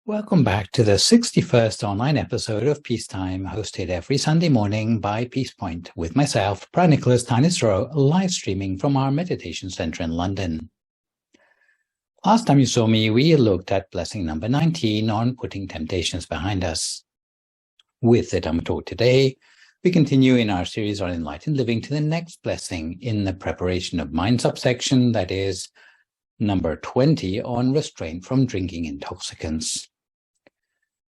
Welcome back to the 61st online episode of Peacetime, hosted every Sunday morning by Peace Point with myself, Phra Nicholas Thanissaro, live streaming from our meditation center in London. Last time you saw me, we looked at blessing number 19 on putting temptations behind us. With the Dhamma talk today, we continue in our series on enlightened living to the next blessing in the preparation of mind subsection, that is number 20 on restraint from drinking intoxicants.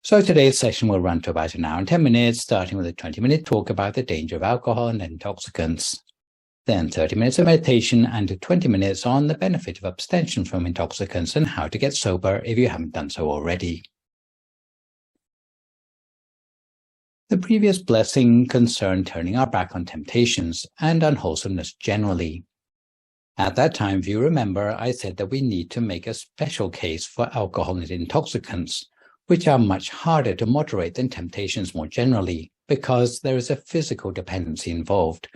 So today's session will run to about an hour and 10 minutes, starting with a 20-minute talk about the danger of alcohol and intoxicants. Then 30 minutes of meditation and 20 minutes on the benefit of abstention from intoxicants and how to get sober if you haven't done so already. The previous blessing concerned turning our back on temptations and unwholesomeness generally. At that time, if you remember, I said that we need to make a special case for alcohol and intoxicants, which are much harder to moderate than temptations more generally, because there is a physical dependency involved.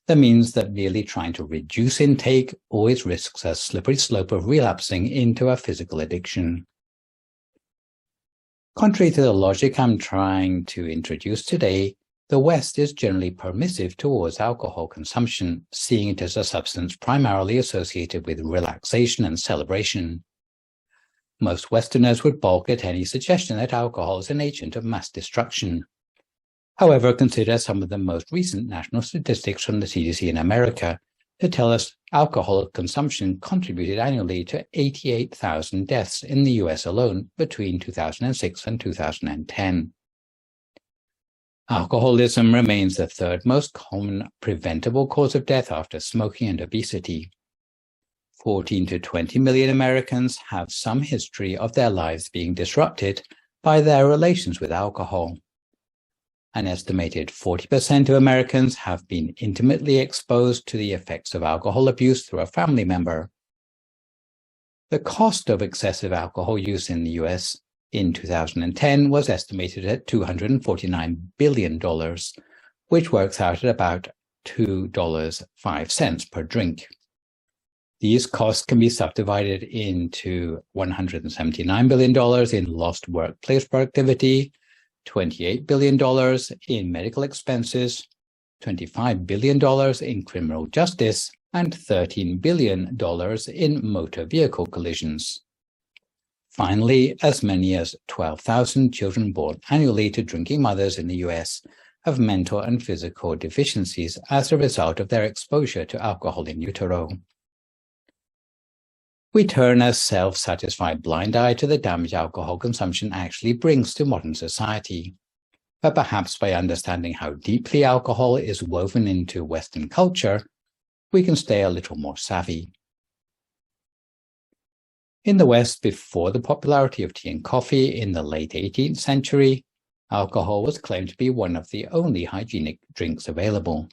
That means that merely trying to reduce intake always risks a slippery slope of relapsing into a physical addiction. Contrary to the logic I'm trying to introduce today, the West is generally permissive towards alcohol consumption, seeing it as a substance primarily associated with relaxation and celebration. Most Westerners would balk at any suggestion that alcohol is an agent of mass destruction. However, consider some of the most recent national statistics from the CDC in America that tell us alcohol consumption contributed annually to 88,000 deaths in the US alone between 2006 and 2010. Alcoholism remains the third most common preventable cause of death after smoking and obesity. 14 to 20 million Americans have some history of their lives being disrupted by their relations with alcohol. An estimated 40% of Americans have been intimately exposed to the effects of alcohol abuse through a family member. The cost of excessive alcohol use in the US in 2010 was estimated at $249 billion, which works out at about $2.05 per drink. These costs can be subdivided into $179 billion in lost workplace productivity, $28 billion in medical expenses, $25 billion in criminal justice, and $13 billion in motor vehicle collisions. Finally, as many as 12,000 children born annually to drinking mothers in the US have mental and physical deficiencies as a result of their exposure to alcohol in utero. We turn a self-satisfied blind eye to the damage alcohol consumption actually brings to modern society. But perhaps by understanding how deeply alcohol is woven into Western culture, we can stay a little more savvy. In the West, before the popularity of tea and coffee in the late 18th century, alcohol was claimed to be one of the only hygienic drinks available.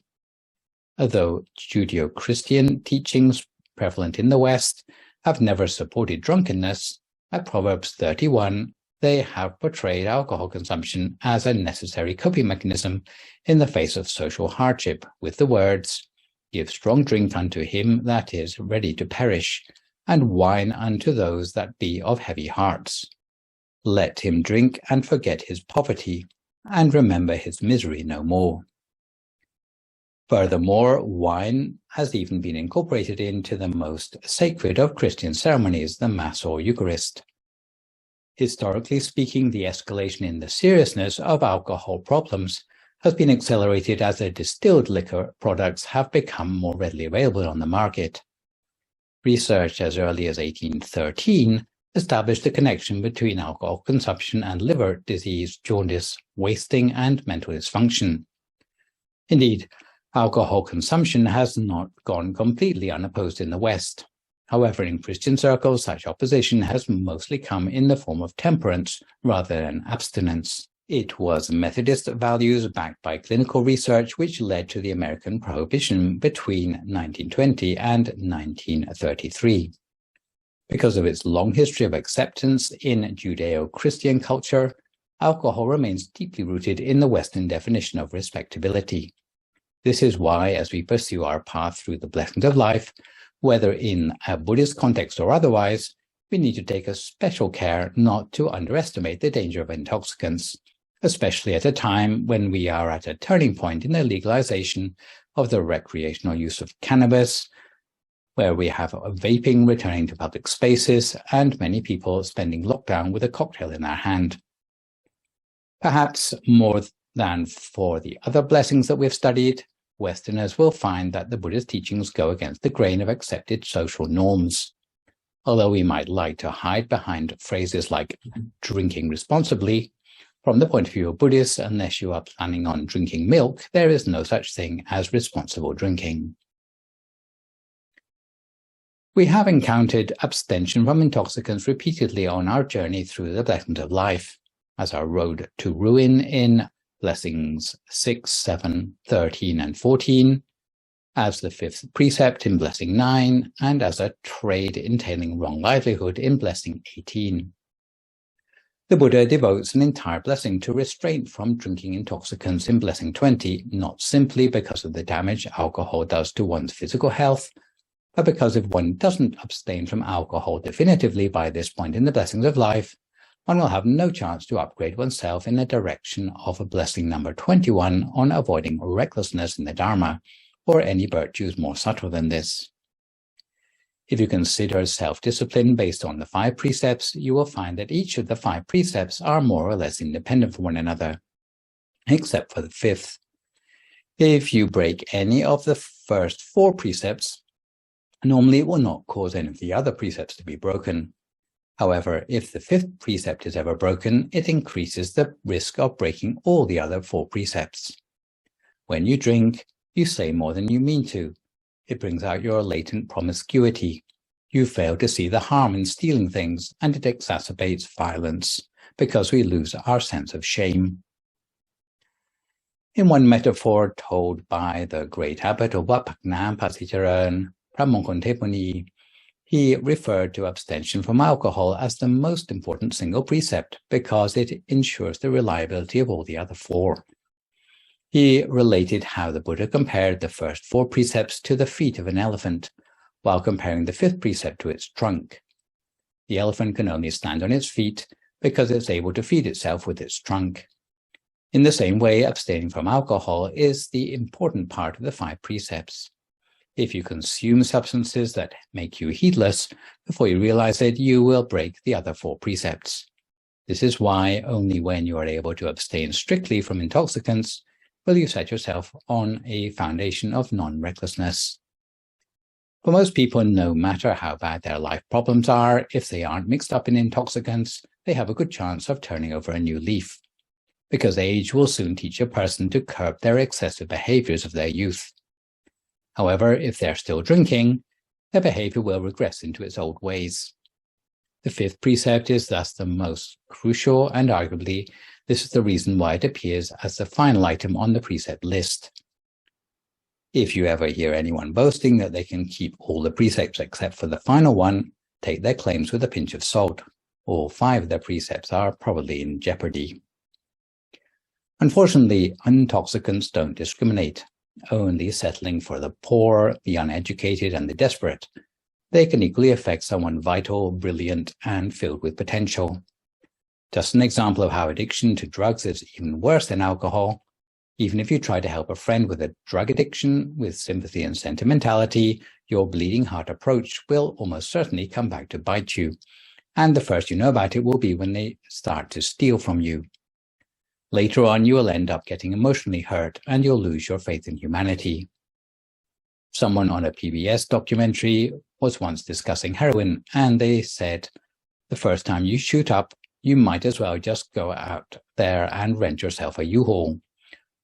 Although Judeo-Christian teachings prevalent in the West have never supported drunkenness, at Proverbs 31, they have portrayed alcohol consumption as a necessary coping mechanism in the face of social hardship, with the words, "Give strong drink unto him that is ready to perish, and wine unto those that be of heavy hearts. Let him drink and forget his poverty, and remember his misery no more." Furthermore, wine has even been incorporated into the most sacred of Christian ceremonies, the Mass or Eucharist. Historically speaking, the escalation in the seriousness of alcohol problems has been accelerated as the distilled liquor products have become more readily available on the market. Research as early as 1813 established a connection between alcohol consumption and liver disease, jaundice, wasting, and mental dysfunction. Indeed, alcohol consumption has not gone completely unopposed in the West. However, in Christian circles, such opposition has mostly come in the form of temperance rather than abstinence. It was Methodist values backed by clinical research which led to the American prohibition between 1920 and 1933. Because of its long history of acceptance in Judeo-Christian culture, alcohol remains deeply rooted in the Western definition of respectability. This is why, as we pursue our path through the blessings of life, whether in a Buddhist context or otherwise, we need to take a special care not to underestimate the danger of intoxicants, especially at a time when we are at a turning point in the legalization of the recreational use of cannabis, where we have vaping returning to public spaces and many people spending lockdown with a cocktail in their hand. Perhaps more than for the other blessings that we've studied, Westerners will find that the Buddha's teachings go against the grain of accepted social norms. Although we might like to hide behind phrases like drinking responsibly, from the point of view of Buddhists, unless you are planning on drinking milk, there is no such thing as responsible drinking. We have encountered abstention from intoxicants repeatedly on our journey through the blessings of life, as our road to ruin in Blessings 6, 7, 13, and 14, as the fifth precept in Blessing 9, and as a trade entailing wrong livelihood in Blessing 18. The Buddha devotes an entire blessing to restraint from drinking intoxicants in Blessing 20, not simply because of the damage alcohol does to one's physical health, but because if one doesn't abstain from alcohol definitively by this point in the blessings of life, one will have no chance to upgrade oneself in the direction of a blessing number 21 on avoiding recklessness in the Dhamma, or any virtues more subtle than this. If you consider self-discipline based on the 5 precepts, you will find that each of the 5 precepts are more or less independent from one another, except for the 5th. If you break any of the first 4 precepts, normally it will not cause any of the other precepts to be broken. However, if the 5th precept is ever broken, it increases the risk of breaking all the other 4 precepts. When you drink, you say more than you mean to. It brings out your latent promiscuity. You fail to see the harm in stealing things, and it exacerbates violence, because we lose our sense of shame. In one metaphor told by the great abbot of Wat Phak Nam Pasicharan, Pramongkon Thepuni, he referred to abstention from alcohol as the most important single precept because it ensures the reliability of all the other 4. He related how the Buddha compared the first 4 precepts to the feet of an elephant, while comparing the 5th precept to its trunk. The elephant can only stand on its feet because it's able to feed itself with its trunk. In the same way, abstaining from alcohol is the important part of the 5 precepts. If you consume substances that make you heedless, before you realize it, you will break the other 4 precepts. This is why only when you are able to abstain strictly from intoxicants will you set yourself on a foundation of non-recklessness. For most people, no matter how bad their life problems are, if they aren't mixed up in intoxicants, they have a good chance of turning over a new leaf, because age will soon teach a person to curb their excessive behaviors of their youth. However, if they're still drinking, their behavior will regress into its old ways. The 5th precept is thus the most crucial, and arguably this is the reason why it appears as the final item on the precept list. If you ever hear anyone boasting that they can keep all the precepts except for the final one, take their claims with a pinch of salt. All 5 of their precepts are probably in jeopardy. Unfortunately, intoxicants don't discriminate, only settling for the poor, the uneducated, and the desperate. They can equally affect someone vital, brilliant, and filled with potential. Just an example of how addiction to drugs is even worse than alcohol. Even if you try to help a friend with a drug addiction with sympathy and sentimentality, your bleeding heart approach will almost certainly come back to bite you. And the first you know about it will be when they start to steal from you. Later on, you will end up getting emotionally hurt and you'll lose your faith in humanity. Someone on a PBS documentary was once discussing heroin, and they said, the first time you shoot up, you might as well just go out there and rent yourself a U-Haul.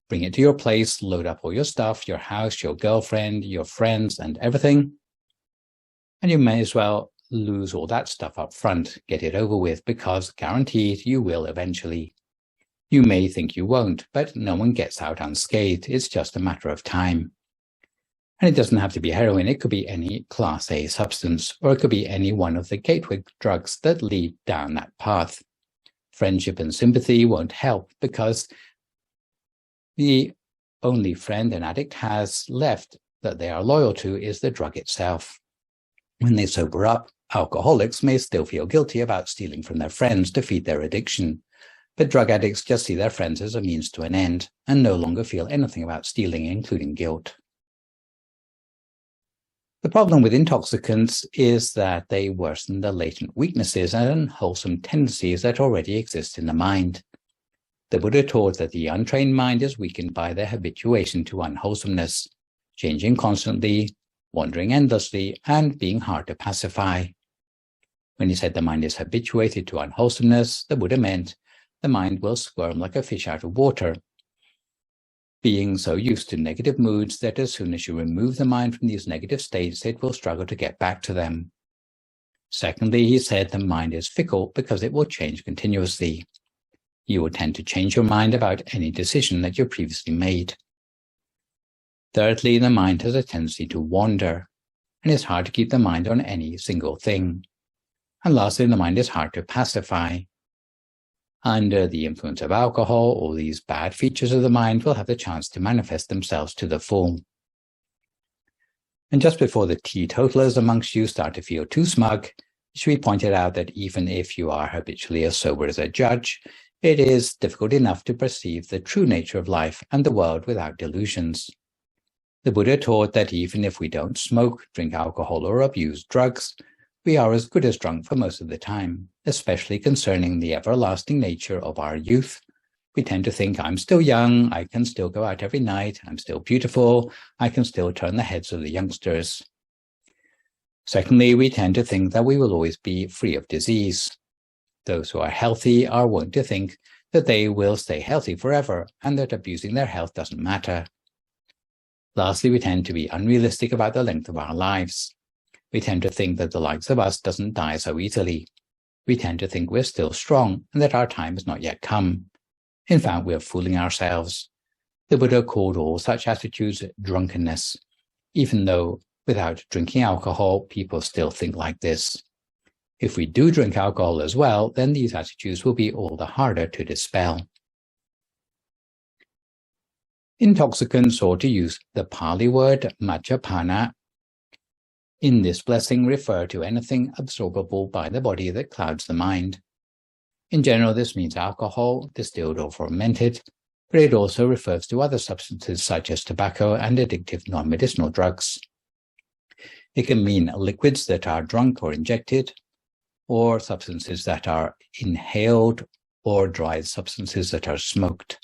Bring it to your place, load up all your stuff, your house, your girlfriend, your friends, and everything. And you may as well lose all that stuff up front, get it over with, because guaranteed you will eventually. You may think you won't, but no one gets out unscathed. It's just a matter of time. And it doesn't have to be heroin. It could be any Class A substance, or it could be any one of the gateway drugs that lead down that path. Friendship and sympathy won't help because the only friend an addict has left that they are loyal to is the drug itself. When they sober up, Alcoholics may still feel guilty about stealing from their friends to feed their addiction, but drug addicts just see their friends as a means to an end and no longer feel anything about stealing, including guilt. The problem with intoxicants is that they worsen the latent weaknesses and unwholesome tendencies that already exist in the mind. The Buddha taught that the untrained mind is weakened by their habituation to unwholesomeness, changing constantly, wandering endlessly, and being hard to pacify. When he said the mind is habituated to unwholesomeness, the Buddha meant the mind will squirm like a fish out of water, being so used to negative moods that as soon as you remove the mind from these negative states, it will struggle to get back to them. Secondly, he said the mind is fickle because it will change continuously. You will tend to change your mind about any decision that you previously made. Thirdly, the mind has a tendency to wander, and it's hard to keep the mind on any single thing. And lastly, the mind is hard to pacify. Under the influence of alcohol, all these bad features of the mind will have the chance to manifest themselves to the full. And just before the teetotalers amongst you start to feel too smug, it should be pointed out that even if you are habitually as sober as a judge, it is difficult enough to perceive the true nature of life and the world without delusions. The Buddha taught that even if we don't smoke, drink alcohol, or abuse drugs, we are as good as drunk for most of the time, especially concerning the everlasting nature of our youth. We tend to think, I'm still young, I can still go out every night, I'm still beautiful, I can still turn the heads of the youngsters. Secondly, we tend to think that we will always be free of disease. Those who are healthy are wont to think that they will stay healthy forever and that abusing their health doesn't matter. Lastly, we tend to be unrealistic about the length of our lives. We tend to think that the likes of us doesn't die so easily. We tend to think we're still strong and that our time has not yet come. In fact, we're fooling ourselves. The Buddha called all such attitudes drunkenness, even though without drinking alcohol, people still think like this. If we do drink alcohol as well, then these attitudes will be all the harder to dispel. Intoxicants ought to use the Pali word majjapana. In this blessing, refer to anything absorbable by the body that clouds the mind. In general, this means alcohol, distilled or fermented, but it also refers to other substances such as tobacco and addictive non-medicinal drugs. It can mean liquids that are drunk or injected, or substances that are inhaled, or dried substances that are smoked.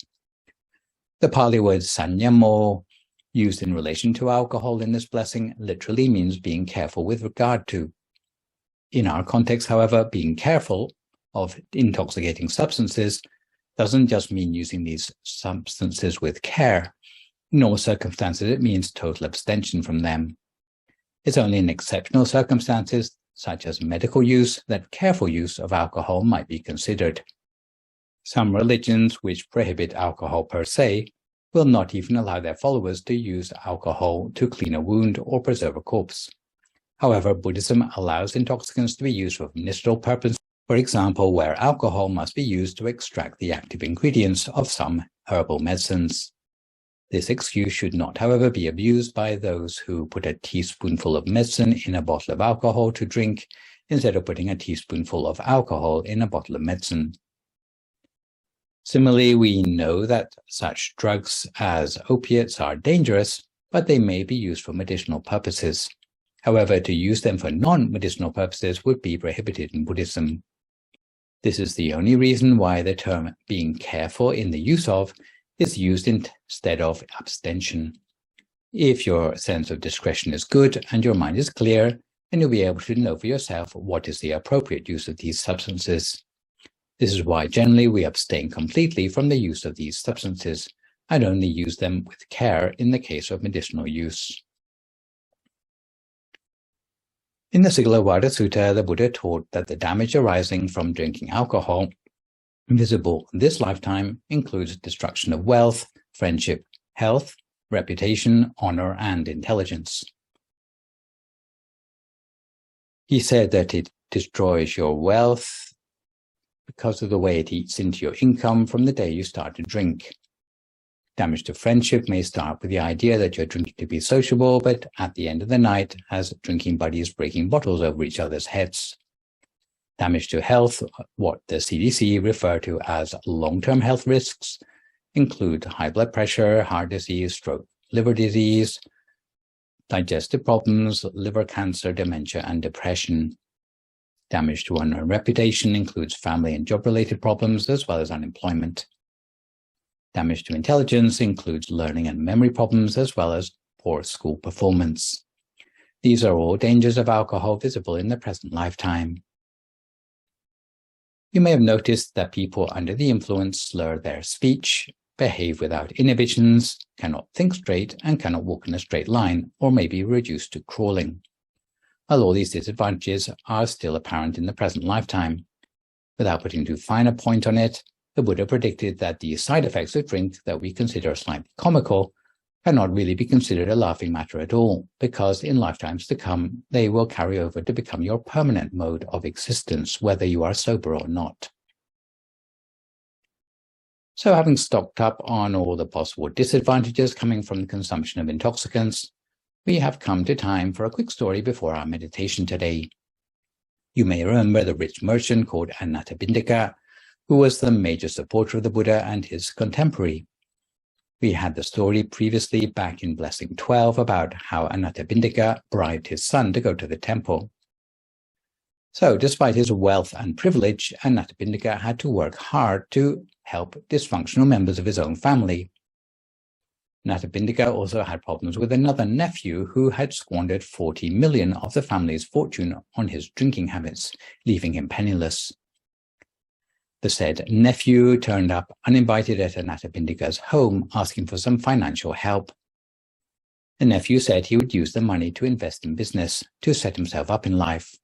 The Pali word sanyamo, used in relation to alcohol in this blessing, literally means being careful with regard to. In our context, however, being careful of intoxicating substances doesn't just mean using these substances with care. In all circumstances, it means total abstention from them. It's only in exceptional circumstances, such as medical use, that careful use of alcohol might be considered. Some religions which prohibit alcohol per se will not even allow their followers to use alcohol to clean a wound or preserve a corpse. However, Buddhism allows intoxicants to be used for medicinal purposes, for example, where alcohol must be used to extract the active ingredients of some herbal medicines. This excuse should not, however, be abused by those who put a teaspoonful of medicine in a bottle of alcohol to drink instead of putting a teaspoonful of alcohol in a bottle of medicine. Similarly, we know that such drugs as opiates are dangerous, but they may be used for medicinal purposes. However, to use them for non-medicinal purposes would be prohibited in Buddhism. This is the only reason why the term being careful in the use of is used instead of abstention. If your sense of discretion is good and your mind is clear, then you'll be able to know for yourself what is the appropriate use of these substances. This is why generally we abstain completely from the use of these substances and only use them with care in the case of medicinal use. In the Sīgalovāda Sutta, the Buddha taught that the damage arising from drinking alcohol, visible in this lifetime, includes destruction of wealth, friendship, health, reputation, honor, and intelligence. He said that it destroys your wealth because of the way it eats into your income from the day you start to drink. Damage to friendship may start with the idea that you're drinking to be sociable, but at the end of the night, as drinking buddies breaking bottles over each other's heads. Damage to health, what the CDC refer to as long-term health risks, include high blood pressure, heart disease, stroke, liver disease, digestive problems, liver cancer, dementia, and depression. Damage to honor and reputation includes family and job-related problems, as well as unemployment. Damage to intelligence includes learning and memory problems, as well as poor school performance. These are all dangers of alcohol visible in the present lifetime. You may have noticed that people under the influence slur their speech, behave without inhibitions, cannot think straight, and cannot walk in a straight line, or may be reduced to crawling. While all these disadvantages are still apparent in the present lifetime, without putting too fine a point on it, the Buddha predicted that the side effects of drink that we consider slightly comical cannot really be considered a laughing matter at all, because in lifetimes to come, they will carry over to become your permanent mode of existence, whether you are sober or not. So having stocked up on all the possible disadvantages coming from the consumption of intoxicants, we have come to time for a quick story before our meditation today. You may remember the rich merchant called Anathapindika, who was the major supporter of the Buddha and his contemporary. We had the story previously back in Blessing 12 about how Anathapindika bribed his son to go to the temple. So, despite his wealth and privilege, Anathapindika had to work hard to help dysfunctional members of his own family. Anathapindika also had problems with another nephew who had squandered 40 million of the family's fortune on his drinking habits, leaving him penniless. The said nephew turned up uninvited at Anathapindika's home, asking for some financial help. The nephew said he would use the money to invest in business, to set himself up in life.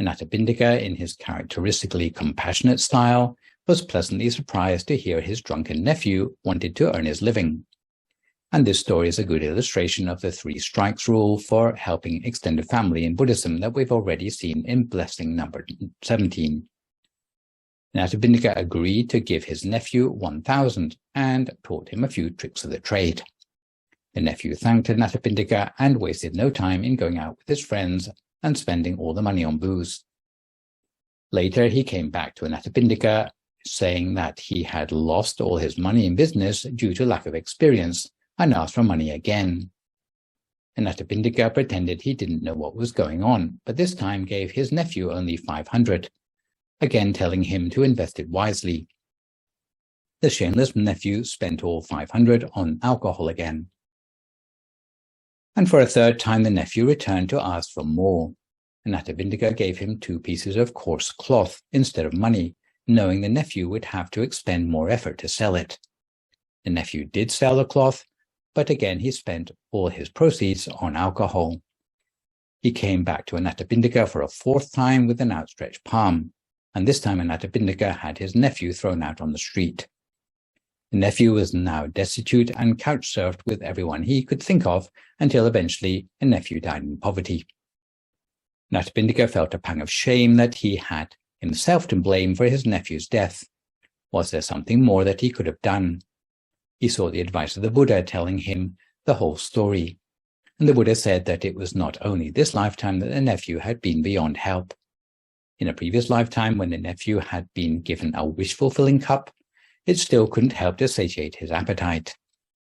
Anathapindika, in his characteristically compassionate style, was pleasantly surprised to hear his drunken nephew wanted to earn his living. And this story is a good illustration of the 3 strikes rule for helping extended family in Buddhism that we've already seen in Blessing number 17. Anathapindika agreed to give his nephew 1,000 and taught him a few tricks of the trade. The nephew thanked Anathapindika and wasted no time in going out with his friends and spending all the money on booze. Later, he came back to Anathapindika, saying that he had lost all his money in business due to lack of experience and asked for money again. Anathapindika pretended he didn't know what was going on, but this time gave his nephew only 500. Again telling him to invest it wisely. The shameless nephew spent all 500 on alcohol again. And for a third time the nephew returned to ask for more. Anathapindika gave him 2 pieces of coarse cloth instead of money, knowing the nephew would have to expend more effort to sell it. The nephew did sell the cloth, but again he spent all his proceeds on alcohol. He came back to Anathapindika for a 4th time with an outstretched palm. And this time Anathapindika had his nephew thrown out on the street. The nephew was now destitute and couch-surfed with everyone he could think of until eventually the nephew died in poverty. Anathapindika felt a pang of shame that he had himself to blame for his nephew's death. Was there something more that he could have done? He sought the advice of the Buddha, telling him the whole story. And the Buddha said that it was not only this lifetime that the nephew had been beyond help. In a previous lifetime, when the nephew had been given a wish-fulfilling cup, it still couldn't help to satiate his appetite.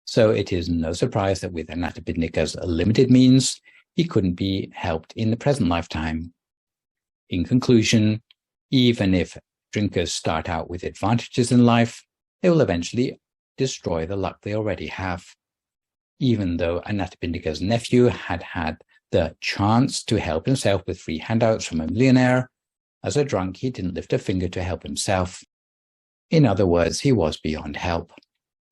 So it is no surprise that with Anathapindika's limited means, he couldn't be helped in the present lifetime. In conclusion, even if drinkers start out with advantages in life, they will eventually destroy the luck they already have. Even though Anathapindika's nephew had had the chance to help himself with free handouts from a millionaire, as a drunk, he didn't lift a finger to help himself. In other words, he was beyond help.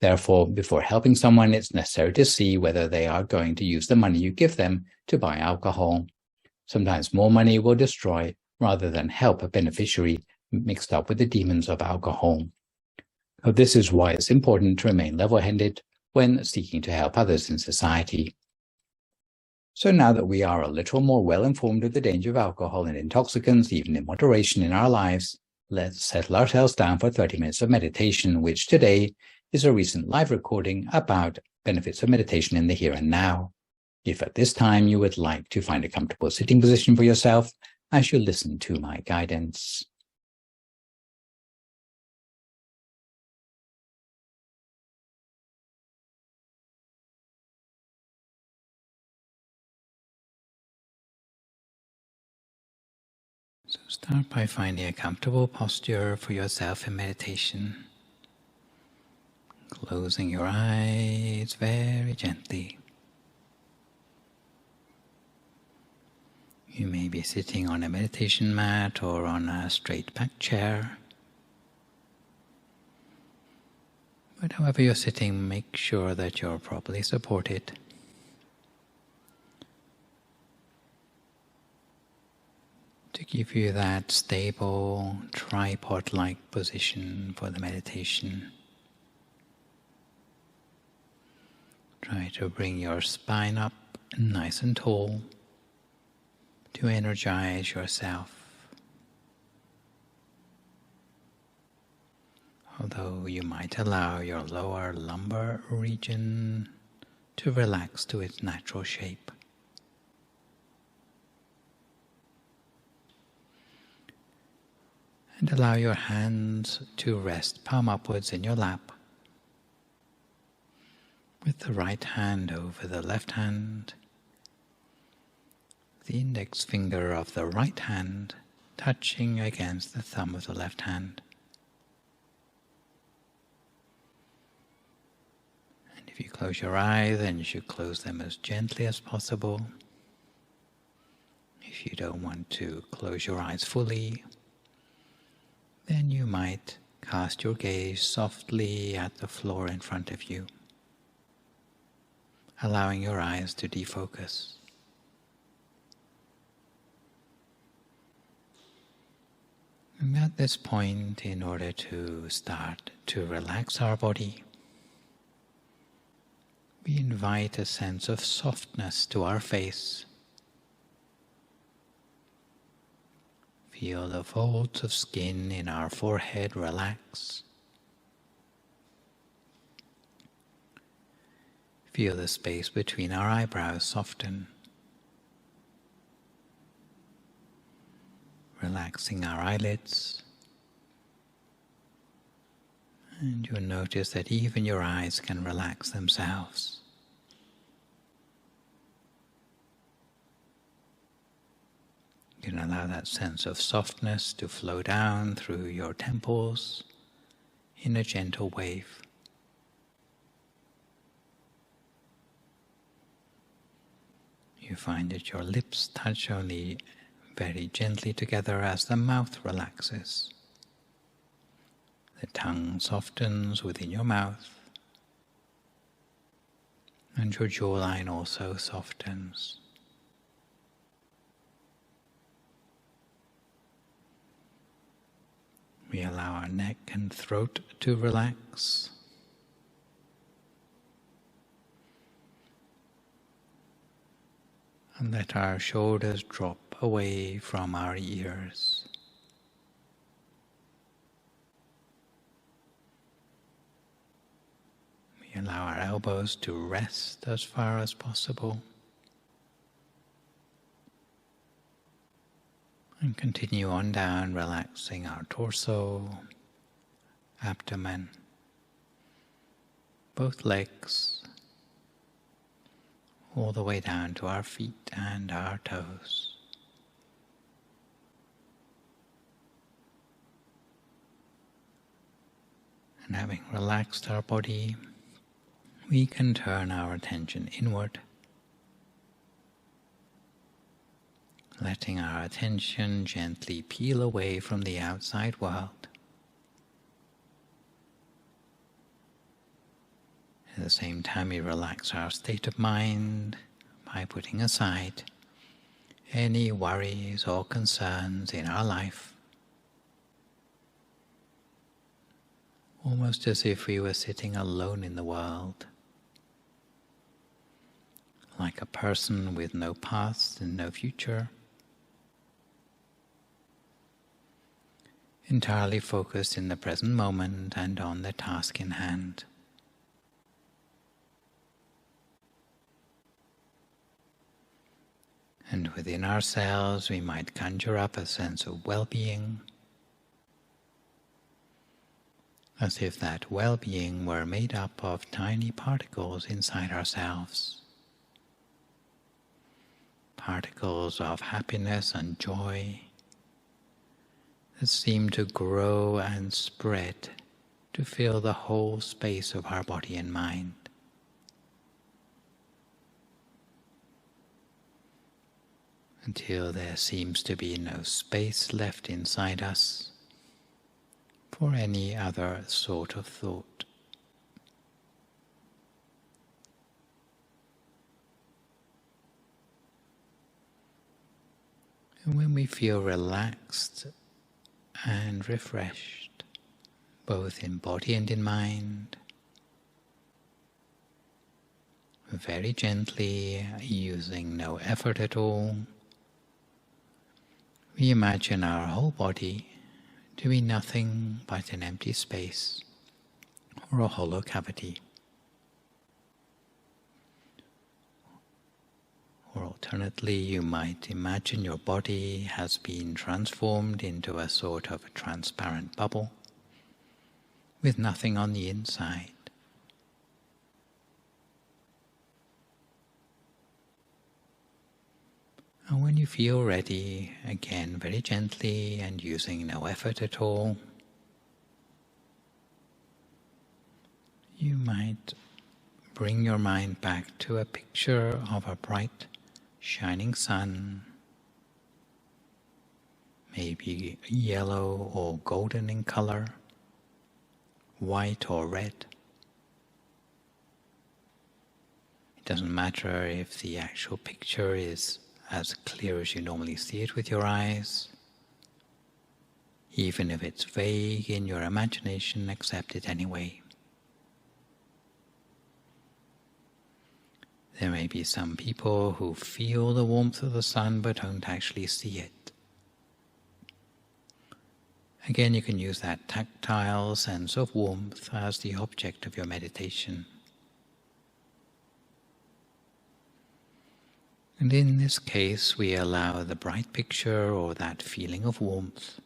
Therefore, before helping someone, it's necessary to see whether they are going to use the money you give them to buy alcohol. Sometimes more money will destroy rather than help a beneficiary mixed up with the demons of alcohol. So this is why it's important to remain level-headed when seeking to help others in society. So now that we are a little more well-informed of the danger of alcohol and intoxicants, even in moderation in our lives, let's settle ourselves down for 30 minutes of meditation, which today is a recent live recording about benefits of meditation in the here and now. If at this time you would like to find a comfortable sitting position for yourself as you listen to my guidance. So start by finding a comfortable posture for yourself in meditation. Closing your eyes very gently. You may be sitting on a meditation mat or on a straight back chair. But however you're sitting, make sure that you're properly supported. To give you that stable, tripod-like position for the meditation. Try to bring your spine up nice and tall to energize yourself. Although you might allow your lower lumbar region to relax to its natural shape. And allow your hands to rest palm upwards in your lap, with the right hand over the left hand, the index finger of the right hand touching against the thumb of the left hand. And if you close your eyes, then you should close them as gently as possible. If you don't want to close your eyes fully, then you might cast your gaze softly at the floor in front of you, allowing your eyes to defocus. And at this point, in order to start to relax our body, we invite a sense of softness to our face. Feel the folds of skin in our forehead relax. Feel the space between our eyebrows soften. Relaxing our eyelids. And you'll notice that even your eyes can relax themselves. You can allow that sense of softness to flow down through your temples in a gentle wave. You find that your lips touch only very gently together as the mouth relaxes. The tongue softens within your mouth, and your jawline also softens. We allow our neck and throat to relax. And let our shoulders drop away from our ears. We allow our elbows to rest as far as possible. And continue on down, relaxing our torso, abdomen, both legs, all the way down to our feet and our toes. And having relaxed our body, we can turn our attention inward, letting our attention gently peel away from the outside world. At the same time, we relax our state of mind by putting aside any worries or concerns in our life, almost as if we were sitting alone in the world, like a person with no past and no future, entirely focused in the present moment and on the task in hand. And within ourselves we might conjure up a sense of well-being, as if that well-being were made up of tiny particles inside ourselves. Particles of happiness and joy that seem to grow and spread to fill the whole space of our body and mind. Until there seems to be no space left inside us for any other sort of thought. And when we feel relaxed and refreshed, both in body and in mind, very gently, using no effort at all, we imagine our whole body to be nothing but an empty space or a hollow cavity. Or alternately, you might imagine your body has been transformed into a sort of a transparent bubble with nothing on the inside. And when you feel ready, again very gently and using no effort at all, you might bring your mind back to a picture of a bright, shining sun, maybe yellow or golden in color, white or red. It doesn't matter if the actual picture is as clear as you normally see it with your eyes. Even if it's vague in your imagination, accept it anyway. There may be some people who feel the warmth of the sun but don't actually see it. Again, you can use that tactile sense of warmth as the object of your meditation. And in this case, we allow the bright picture or that feeling of warmth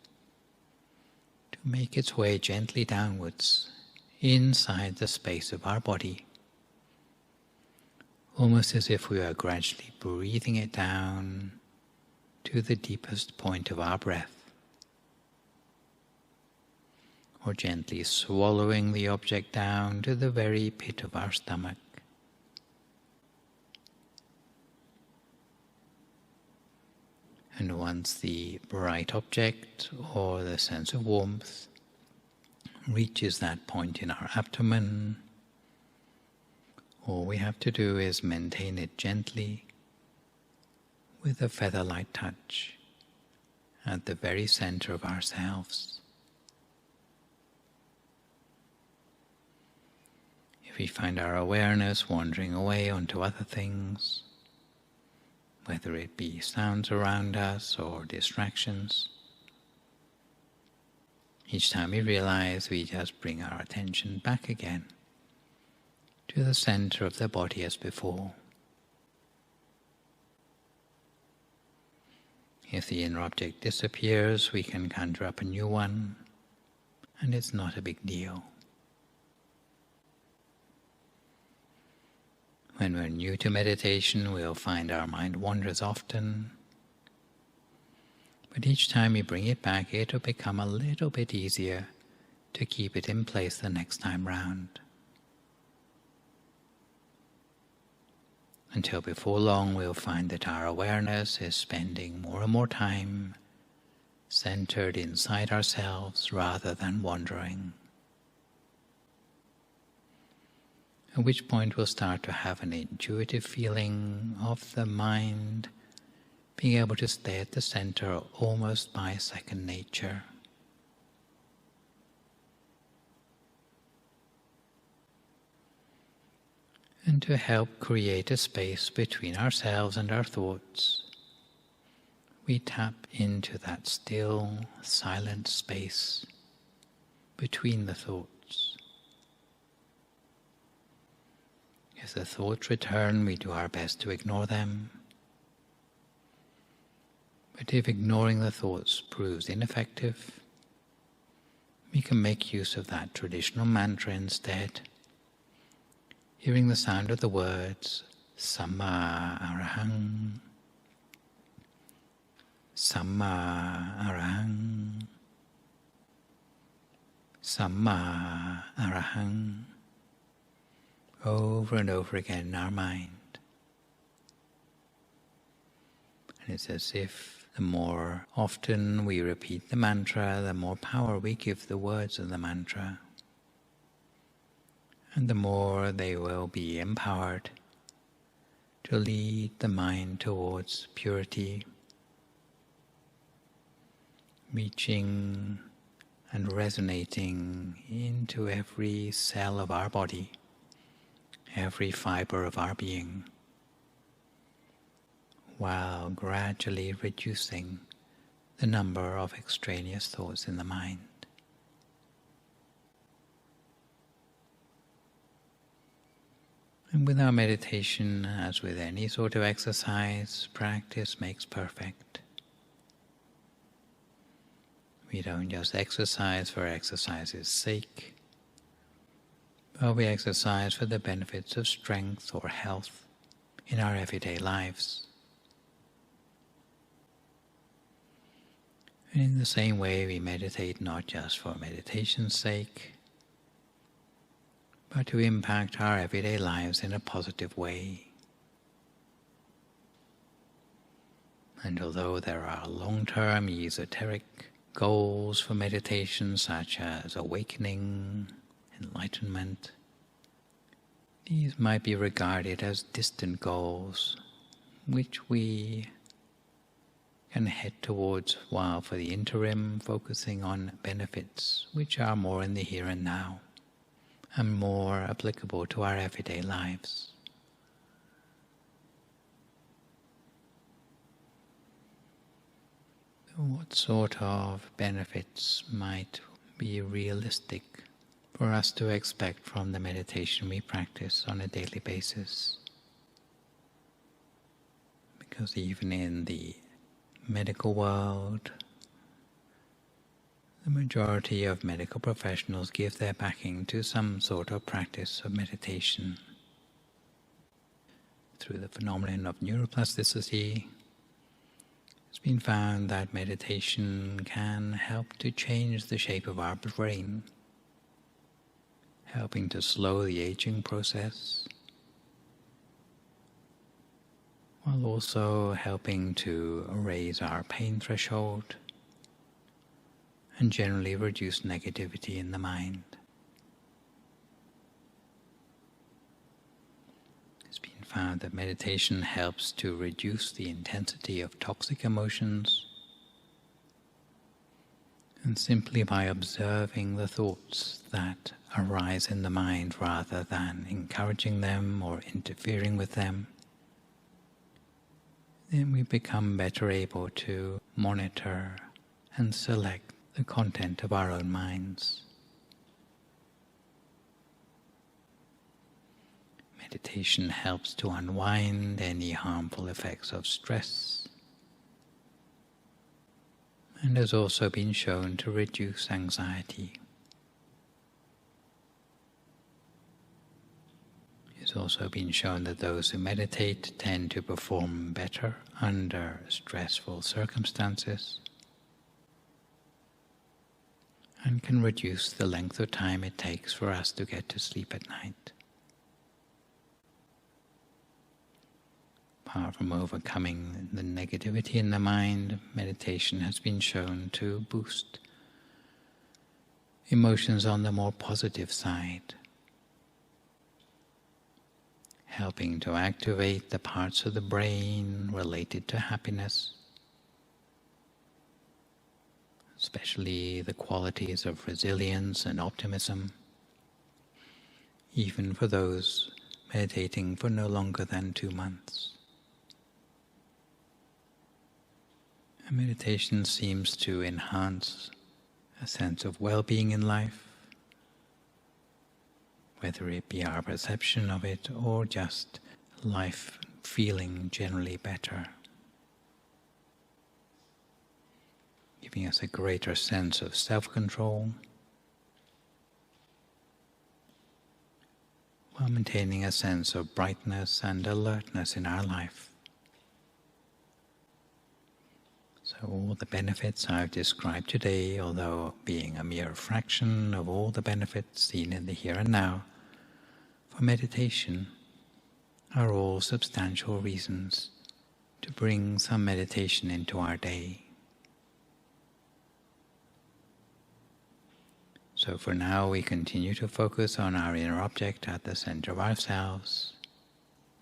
to make its way gently downwards inside the space of our body, almost as if we are gradually breathing it down to the deepest point of our breath, or gently swallowing the object down to the very pit of our stomach. And once the bright object or the sense of warmth reaches that point in our abdomen, all we have to do is maintain it gently with a feather-light touch at the very center of ourselves. If we find our awareness wandering away onto other things, whether it be sounds around us or distractions, each time we realize, we just bring our attention back again to the center of the body as before. If the inner object disappears, we can conjure up a new one, and it's not a big deal. When we're new to meditation, we'll find our mind wanders often. But each time we bring it back, it'll become a little bit easier to keep it in place the next time round. Until before long, we'll find that our awareness is spending more and more time centered inside ourselves rather than wandering. At which point we'll start to have an intuitive feeling of the mind being able to stay at the center almost by second nature. And to help create a space between ourselves and our thoughts, we tap into that still, silent space between the thoughts. If the thoughts return, we do our best to ignore them. But if ignoring the thoughts proves ineffective, we can make use of that traditional mantra instead, hearing the sound of the words Samma Arahang, Samma Arahang, Samma Arahang, over and over again in our mind. And it's as if the more often we repeat the mantra, the more power we give the words of the mantra, and the more they will be empowered to lead the mind towards purity, reaching and resonating into every cell of our body, every fiber of our being, while gradually reducing the number of extraneous thoughts in the mind. And with our meditation, as with any sort of exercise, practice makes perfect. We don't just exercise for exercise's sake, but we exercise for the benefits of strength or health in our everyday lives. And in the same way, we meditate not just for meditation's sake, but to impact our everyday lives in a positive way. And although there are long-term esoteric goals for meditation, such as awakening, enlightenment, these might be regarded as distant goals, which we can head towards, while for the interim focusing on benefits which are more in the here and now and more applicable to our everyday lives. What sort of benefits might be realistic for us to expect from the meditation we practice on a daily basis? Because even in the medical world, the majority of medical professionals give their backing to some sort of practice of meditation. Through the phenomenon of neuroplasticity, it's been found that meditation can help to change the shape of our brain, helping to slow the aging process, while also helping to raise our pain threshold and generally reduce negativity in the mind. It's been found that meditation helps to reduce the intensity of toxic emotions, and simply by observing the thoughts that arise in the mind rather than encouraging them or interfering with them, then we become better able to monitor and select the content of our own minds. Meditation helps to unwind any harmful effects of stress, and has also been shown to reduce anxiety. It's also been shown that those who meditate tend to perform better under stressful circumstances and can reduce the length of time it takes for us to get to sleep at night. Apart from overcoming the negativity in the mind, meditation has been shown to boost emotions on the more positive side, helping to activate the parts of the brain related to happiness, especially the qualities of resilience and optimism, even for those meditating for no longer than 2 months. Meditation seems to enhance a sense of well-being in life, whether it be our perception of it or just life feeling generally better, giving us a greater sense of self-control while maintaining a sense of brightness and alertness in our life. So all the benefits I've described today, although being a mere fraction of all the benefits seen in the here and now, for meditation are all substantial reasons to bring some meditation into our day. So for now we continue to focus on our inner object at the center of ourselves,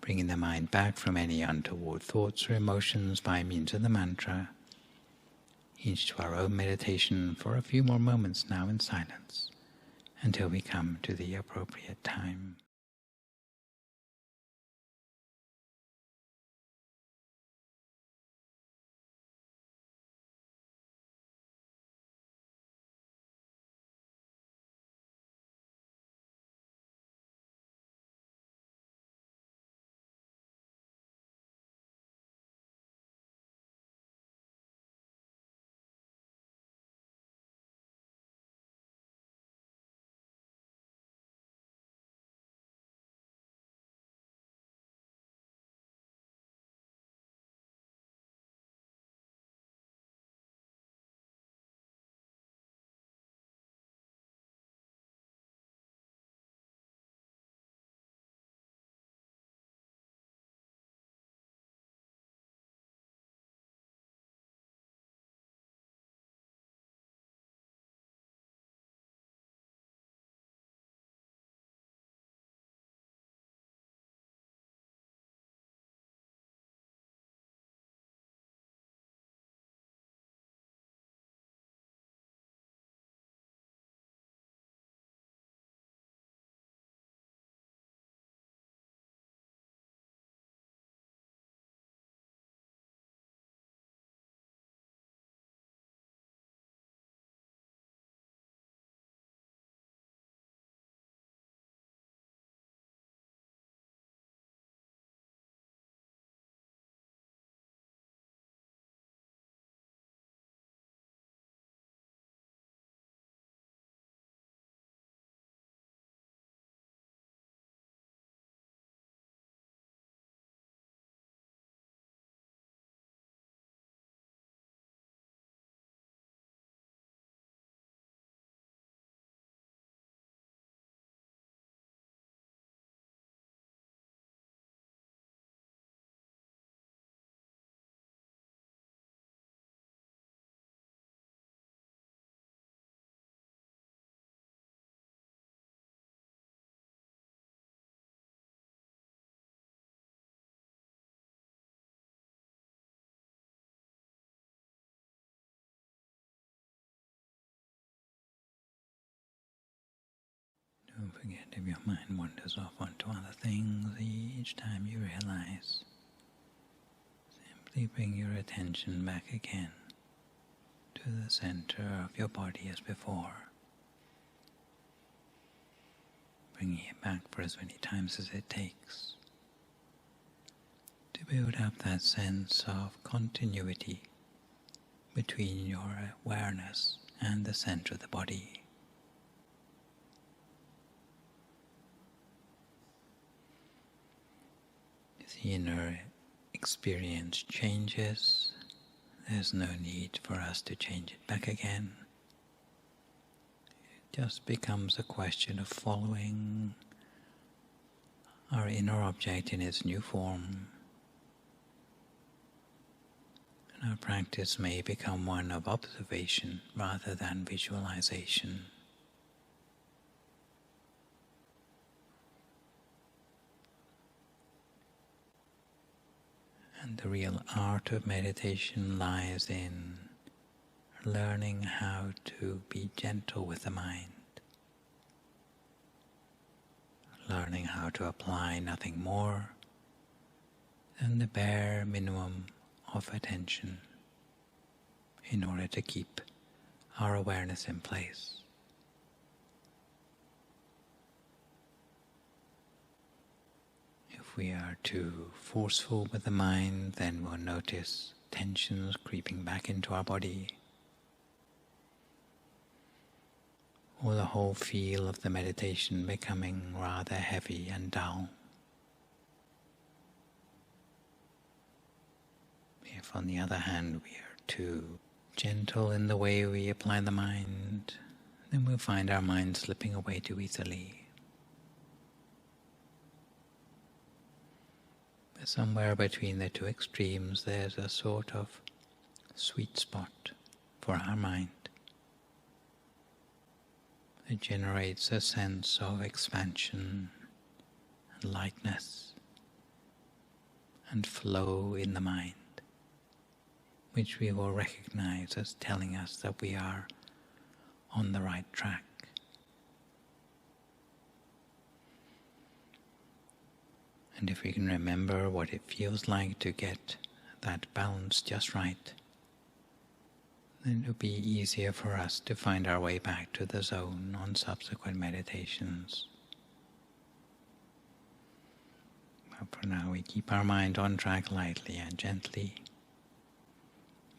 bringing the mind back from any untoward thoughts or emotions by means of the mantra, each to our own meditation for a few more moments now in silence, until we come to the appropriate time. Don't forget, if your mind wanders off onto other things, each time you realize, simply bring your attention back again to the center of your body as before, bringing it back for as many times as it takes to build up that sense of continuity between your awareness and the center of the body. The inner experience changes, there's no need for us to change it back again. It just becomes a question of following our inner object in its new form. And our practice may become one of observation rather than visualization. And the real art of meditation lies in learning how to be gentle with the mind, learning how to apply nothing more than the bare minimum of attention in order to keep our awareness in place. If we are too forceful with the mind, then we'll notice tensions creeping back into our body, or the whole feel of the meditation becoming rather heavy and dull. If, on the other hand, we are too gentle in the way we apply the mind, then we'll find our mind slipping away too easily. But somewhere between the two extremes, there's a sort of sweet spot for our mind that generates a sense of expansion and lightness and flow in the mind, which we will recognize as telling us that we are on the right track. And if we can remember what it feels like to get that balance just right, then it will be easier for us to find our way back to the zone on subsequent meditations. But for now, we keep our mind on track lightly and gently,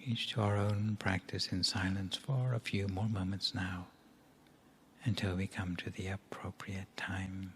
each to our own practice in silence for a few more moments now, until we come to the appropriate time.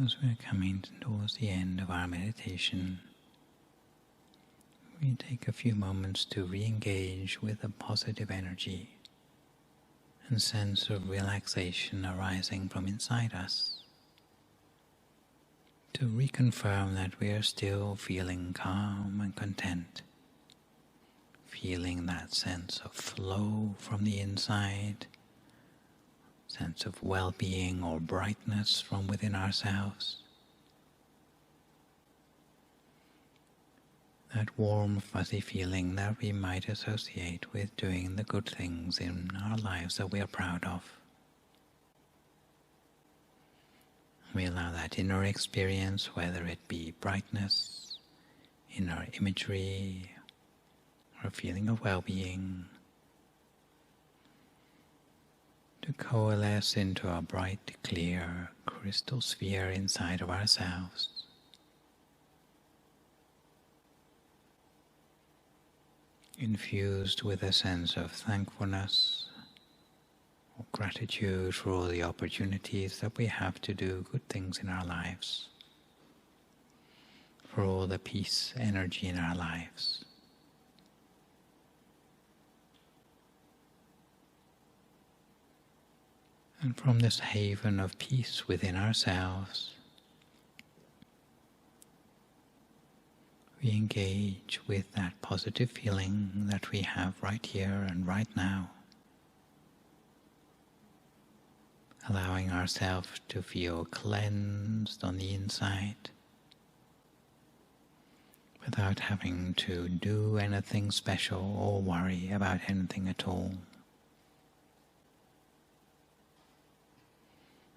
As we're coming towards the end of our meditation, we take a few moments to re-engage with a positive energy and sense of relaxation arising from inside us, to reconfirm that we are still feeling calm and content, feeling that sense of flow from the inside, sense of well-being or brightness from within ourselves. That warm, fuzzy feeling that we might associate with doing the good things in our lives that we are proud of. We allow that inner experience, whether it be brightness, inner imagery, or a feeling of well-being, to coalesce into a bright, clear crystal sphere inside of ourselves. Infused with a sense of thankfulness gratitude for all the opportunities that we have to do good things in our lives, for all the peace energy in our lives. And from this haven of peace within ourselves, we engage with that positive feeling that we have right here and right now, allowing ourselves to feel cleansed on the inside without having to do anything special or worry about anything at all.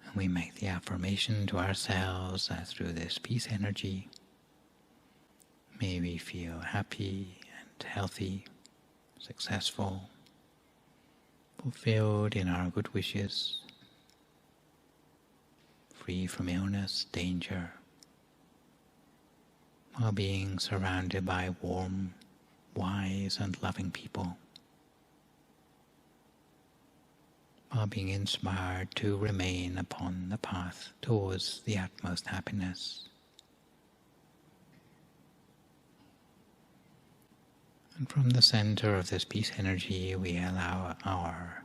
And we make the affirmation to ourselves that through this peace energy, may we feel happy and healthy, successful, fulfilled in our good wishes, free from illness, danger, while being surrounded by warm, wise and loving people, while being inspired to remain upon the path towards the utmost happiness. And from the center of this peace energy, we allow our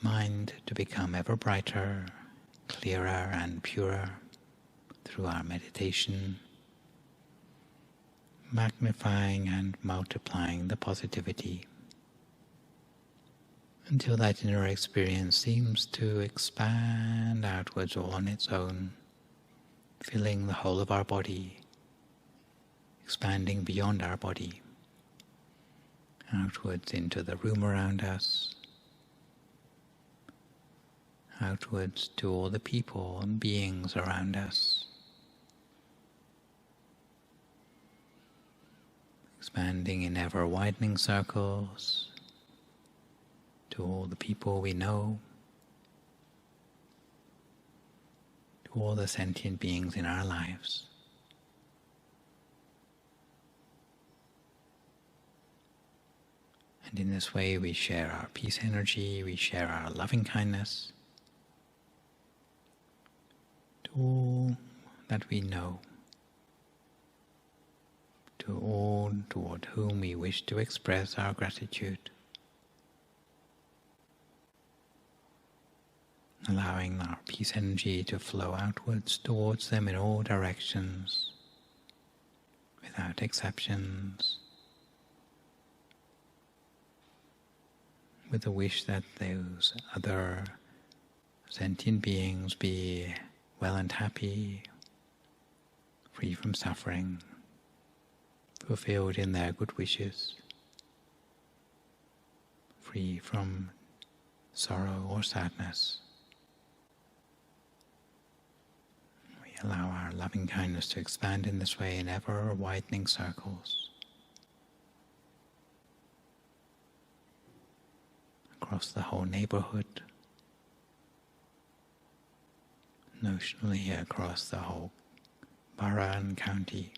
mind to become ever brighter, clearer and purer through our meditation, magnifying and multiplying the positivity until that inner experience seems to expand outwards all on its own, filling the whole of our body, expanding beyond our body, outwards into the room around us, outwards to all the people and beings around us, expanding in ever-widening circles to all the people we know, to all the sentient beings in our lives. And in this way we share our peace energy, we share our loving kindness to all that we know, to all toward whom we wish to express our gratitude, allowing our peace energy to flow outwards towards them in all directions, without exceptions, with the wish that those other sentient beings be well and happy, free from suffering, fulfilled in their good wishes, free from sorrow or sadness. We allow our loving kindness to expand in this way in ever-widening circles, across the whole neighborhood, notionally across the whole borough and county,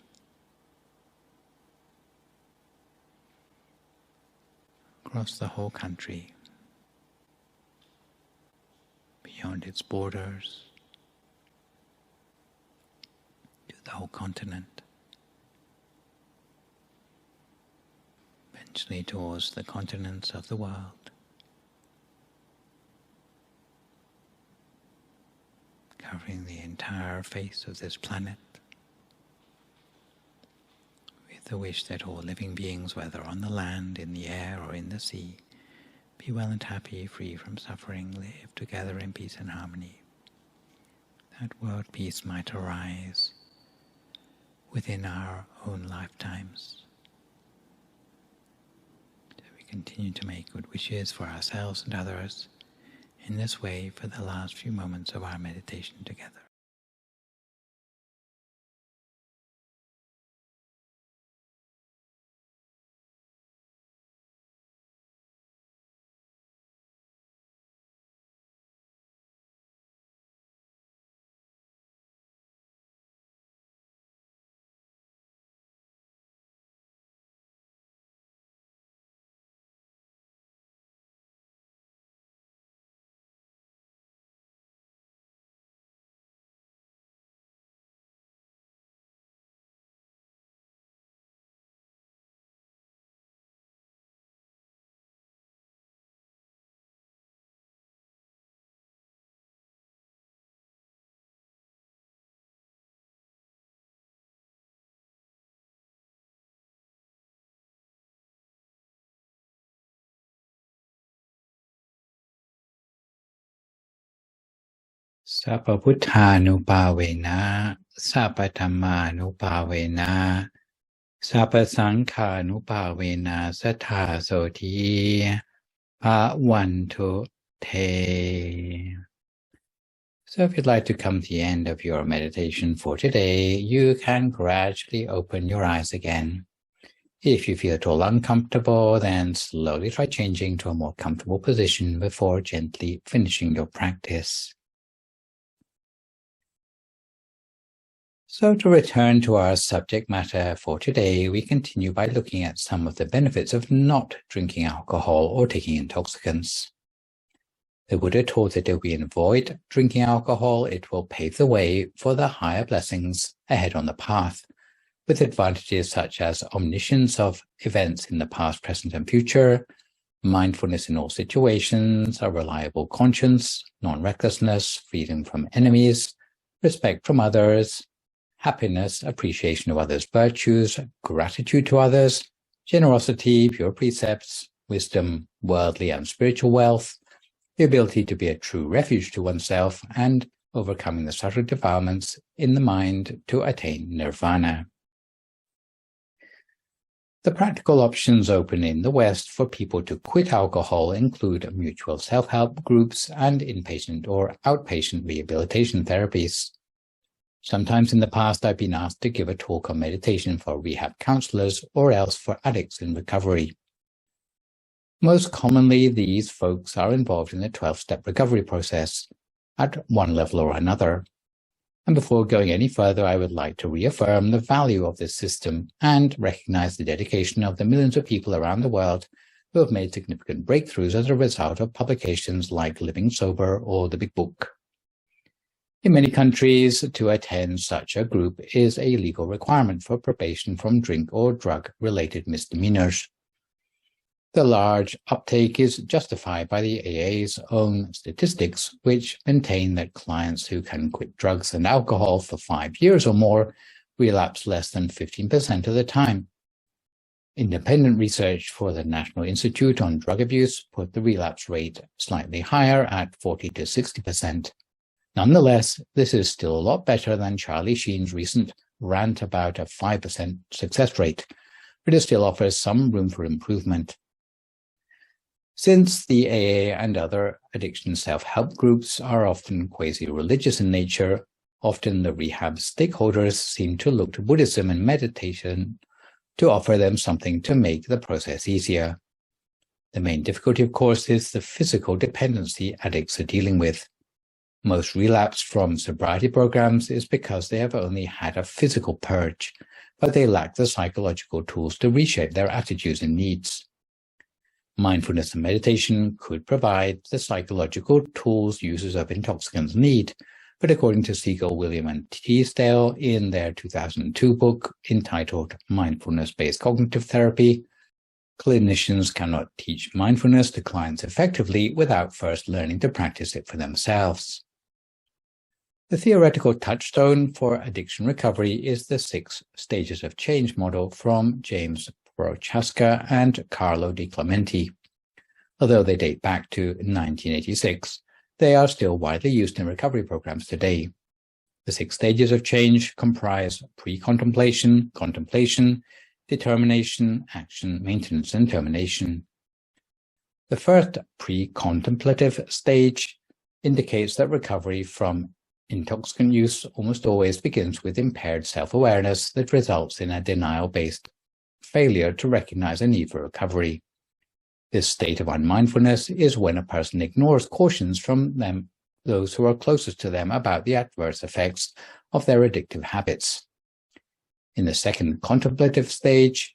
across the whole country, beyond its borders, to the whole continent, eventually towards the continents of the world. Covering the entire face of this planet, with the wish that all living beings, whether on the land, in the air, or in the sea, be well and happy, free from suffering, live together in peace and harmony. That world peace might arise within our own lifetimes. So we continue to make good wishes for ourselves and others in this way for the last few moments of our meditation together. Sapa Buddhanupavena, Sapa Dhammanupavena, Sapa Sankhanupavena, Sattha Soti, Bhavantu Te. So if you'd like to come to the end of your meditation for today, you can gradually open your eyes again. If you feel at all uncomfortable, then slowly try changing to a more comfortable position before gently finishing your practice. So to return to our subject matter for today, we continue by looking at some of the benefits of not drinking alcohol or taking intoxicants. The Buddha taught that if we avoid drinking alcohol, it will pave the way for the higher blessings ahead on the path, with advantages such as omniscience of events in the past, present, and future, mindfulness in all situations, a reliable conscience, non-recklessness, freedom from enemies, respect from others, happiness, appreciation of others' virtues, gratitude to others, generosity, pure precepts, wisdom, worldly and spiritual wealth, the ability to be a true refuge to oneself, and overcoming the subtle defilements in the mind to attain nirvana. The practical options open in the West for people to quit alcohol include mutual self-help groups and inpatient or outpatient rehabilitation therapies. Sometimes in the past, I've been asked to give a talk on meditation for rehab counselors or else for addicts in recovery. Most commonly, these folks are involved in the 12-step recovery process at one level or another. And before going any further, I would like to reaffirm the value of this system and recognize the dedication of the millions of people around the world who have made significant breakthroughs as a result of publications like Living Sober or The Big Book. In many countries, to attend such a group is a legal requirement for probation from drink or drug-related misdemeanors. The large uptake is justified by the AA's own statistics, which maintain that clients who can quit drugs and alcohol for 5 years or more relapse less than 15% of the time. Independent research for the National Institute on Drug Abuse put the relapse rate slightly higher at 40 to 60%. Nonetheless, this is still a lot better than Charlie Sheen's recent rant about a 5% success rate, but it still offers some room for improvement. Since the AA and other addiction self-help groups are often quasi-religious in nature, often the rehab stakeholders seem to look to Buddhism and meditation to offer them something to make the process easier. The main difficulty, of course, is the physical dependency addicts are dealing with. Most relapse from sobriety programs is because they have only had a physical purge, but they lack the psychological tools to reshape their attitudes and needs. Mindfulness and meditation could provide the psychological tools users of intoxicants need, but according to Siegel, William, and Teasdale in their 2002 book entitled Mindfulness-Based Cognitive Therapy, clinicians cannot teach mindfulness to clients effectively without first learning to practice it for themselves. The theoretical touchstone for addiction recovery is the 6 stages of change model from James Prochaska and Carlo Di Clementi. Although they date back to 1986, they are still widely used in recovery programs today. The 6 stages of change comprise pre-contemplation, contemplation, determination, action, maintenance, and termination. The first pre-contemplative stage indicates that recovery from intoxicant use almost always begins with impaired self-awareness that results in a denial-based failure to recognize a need for recovery. This state of unmindfulness is when a person ignores cautions from those who are closest to them about the adverse effects of their addictive habits. In the second contemplative stage,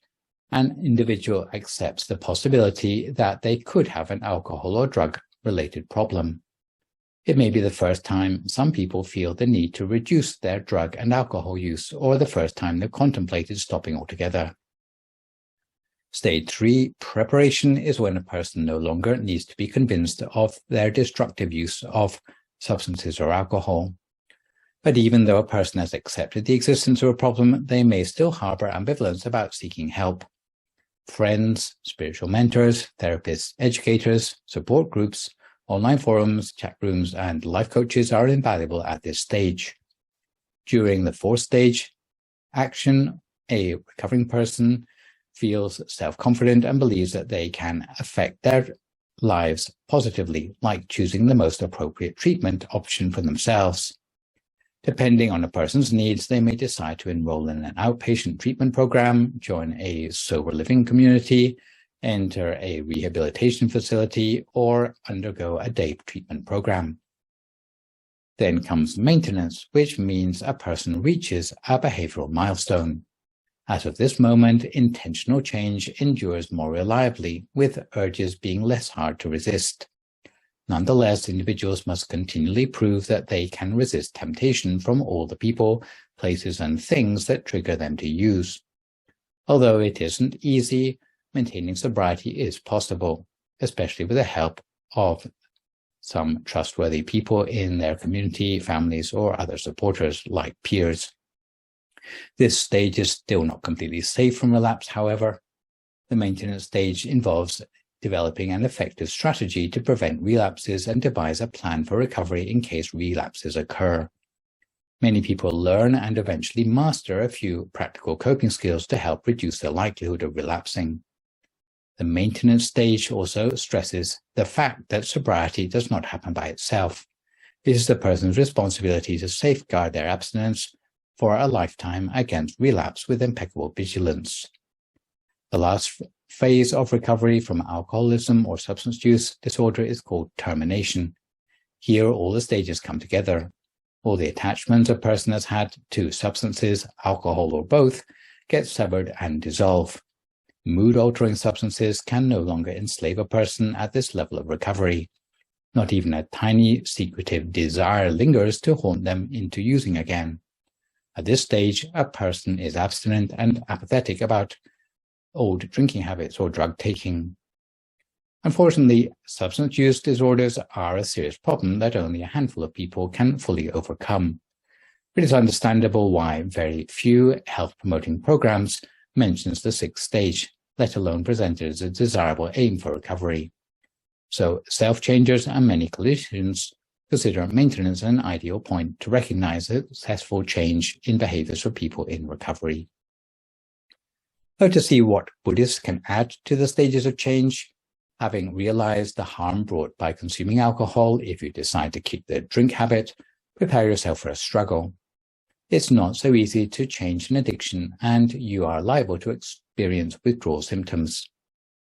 an individual accepts the possibility that they could have an alcohol or drug-related problem. It may be the first time some people feel the need to reduce their drug and alcohol use, or the first time they've contemplated stopping altogether. Stage 3, preparation, is when a person no longer needs to be convinced of their destructive use of substances or alcohol. But even though a person has accepted the existence of a problem, they may still harbor ambivalence about seeking help. Friends, spiritual mentors, therapists, educators, support groups Online forums, chat rooms, and life coaches are invaluable at this stage. During the fourth stage, action, a recovering person feels self-confident and believes that they can affect their lives positively, like choosing the most appropriate treatment option for themselves. Depending on a person's needs, they may decide to enroll in an outpatient treatment program, join a sober living community, enter a rehabilitation facility, or undergo a day treatment program. Then comes maintenance, which means a person reaches a behavioral milestone. As of this moment, intentional change endures more reliably, with urges being less hard to resist. Nonetheless, individuals must continually prove that they can resist temptation from all the people, places, and things that trigger them to use. Although it isn't easy, maintaining sobriety is possible, especially with the help of some trustworthy people in their community, families, or other supporters like peers. This stage is still not completely safe from relapse, however. The maintenance stage involves developing an effective strategy to prevent relapses and devise a plan for recovery in case relapses occur. Many people learn and eventually master a few practical coping skills to help reduce the likelihood of relapsing. The maintenance stage also stresses the fact that sobriety does not happen by itself. It is the person's responsibility to safeguard their abstinence for a lifetime against relapse with impeccable vigilance. The last phase of recovery from alcoholism or substance use disorder is called termination. Here, all the stages come together. All the attachments a person has had to substances, alcohol or both, get severed and dissolve. Mood-altering substances can no longer enslave a person at this level of recovery. Not even a tiny secretive desire lingers to haunt them into using again. At this stage, a person is abstinent and apathetic about old drinking habits or drug taking. Unfortunately, substance use disorders are a serious problem that only a handful of people can fully overcome. It is understandable why very few health-promoting programs mentions the sixth stage, let alone presented as a desirable aim for recovery. So self-changers and many clinicians consider maintenance an ideal point to recognize a successful change in behaviors for people in recovery. Now, to see what Buddhists can add to the stages of change, having realized the harm brought by consuming alcohol, if you decide to keep the drink habit, prepare yourself for a struggle. It's not so easy to change an addiction, and you are liable to experience withdrawal symptoms.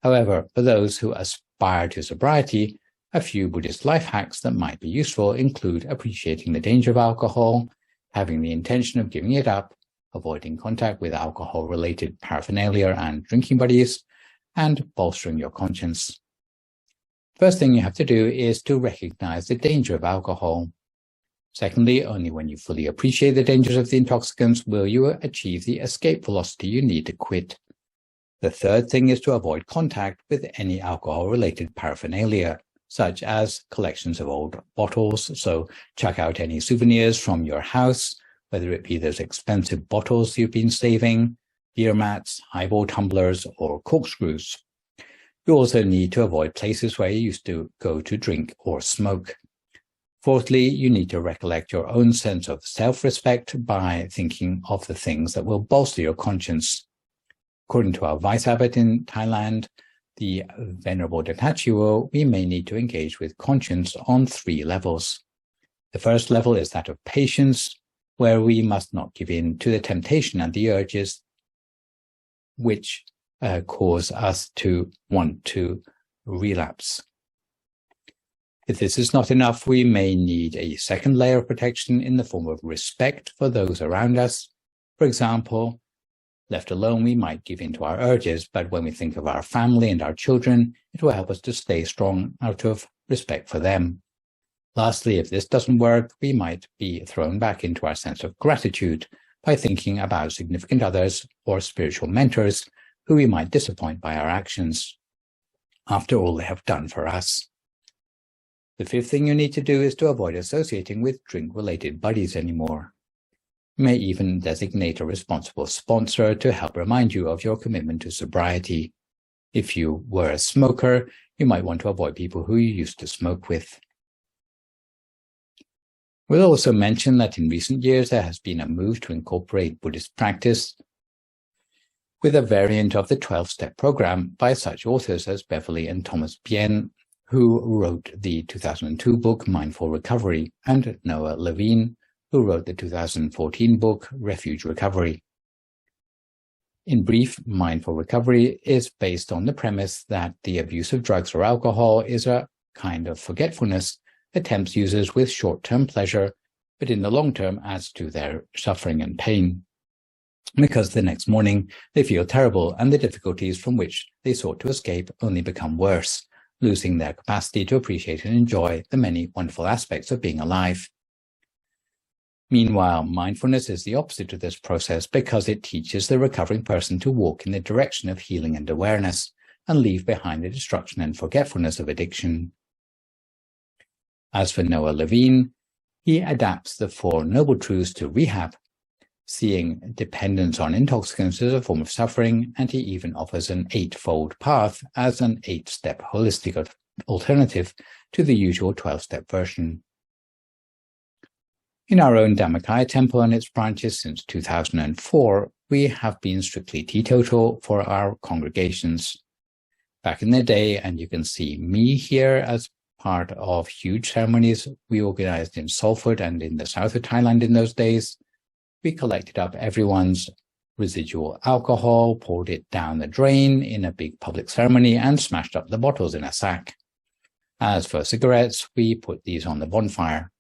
However, for those who aspire to sobriety, a few Buddhist life hacks that might be useful include appreciating the danger of alcohol, having the intention of giving it up, avoiding contact with alcohol-related paraphernalia and drinking buddies, and bolstering your conscience. First thing you have to do is to recognize the danger of alcohol. Secondly, only when you fully appreciate the dangers of the intoxicants will you achieve the escape velocity you need to quit. The third thing is to avoid contact with any alcohol-related paraphernalia, such as collections of old bottles. So chuck out any souvenirs from your house, whether it be those expensive bottles you've been saving, beer mats, highball tumblers, or corkscrews. You also need to avoid places where you used to go to drink or smoke. Fourthly, you need to recollect your own sense of self-respect by thinking of the things that will bolster your conscience. According to our vice abbot in Thailand, the Venerable Detachuo, we may need to engage with conscience on 3 levels. The first level is that of patience, where we must not give in to the temptation and the urges which cause us to want to relapse. If this is not enough, we may need a second layer of protection in the form of respect for those around us. For example, left alone, we might give in to our urges, but when we think of our family and our children, it will help us to stay strong out of respect for them. Lastly, if this doesn't work, we might be thrown back into our sense of gratitude by thinking about significant others or spiritual mentors who we might disappoint by our actions, after all they have done for us. The fifth thing you need to do is to avoid associating with drink-related buddies anymore. You may even designate a responsible sponsor to help remind you of your commitment to sobriety. If you were a smoker, you might want to avoid people who you used to smoke with. We'll also mention that in recent years there has been a move to incorporate Buddhist practice with a variant of the 12-step program by such authors as Beverly and Thomas Bien, who wrote the 2002 book Mindful Recovery, and Noah Levine, who wrote the 2014 book Refuge Recovery. In brief, Mindful Recovery is based on the premise that the abuse of drugs or alcohol is a kind of forgetfulness that tempts users with short-term pleasure, but in the long term adds to their suffering and pain, because the next morning they feel terrible and the difficulties from which they sought to escape only become worse, losing their capacity to appreciate and enjoy the many wonderful aspects of being alive. Meanwhile, mindfulness is the opposite of this process because it teaches the recovering person to walk in the direction of healing and awareness and leave behind the destruction and forgetfulness of addiction. As for Noah Levine, he adapts the Four Noble Truths to rehab, seeing dependence on intoxicants as a form of suffering, and he even offers an 8-fold path as an 8-step holistic alternative to the usual 12-step version. In our own Dhammakaya temple and its branches since 2004, we have been strictly teetotal for our congregations. Back in the day, and you can see me here as part of huge ceremonies we organized in Salford and in the south of Thailand in those days, we collected up everyone's residual alcohol, poured it down the drain in a big public ceremony, and smashed up the bottles in a sack. As for cigarettes, we put these on the bonfire.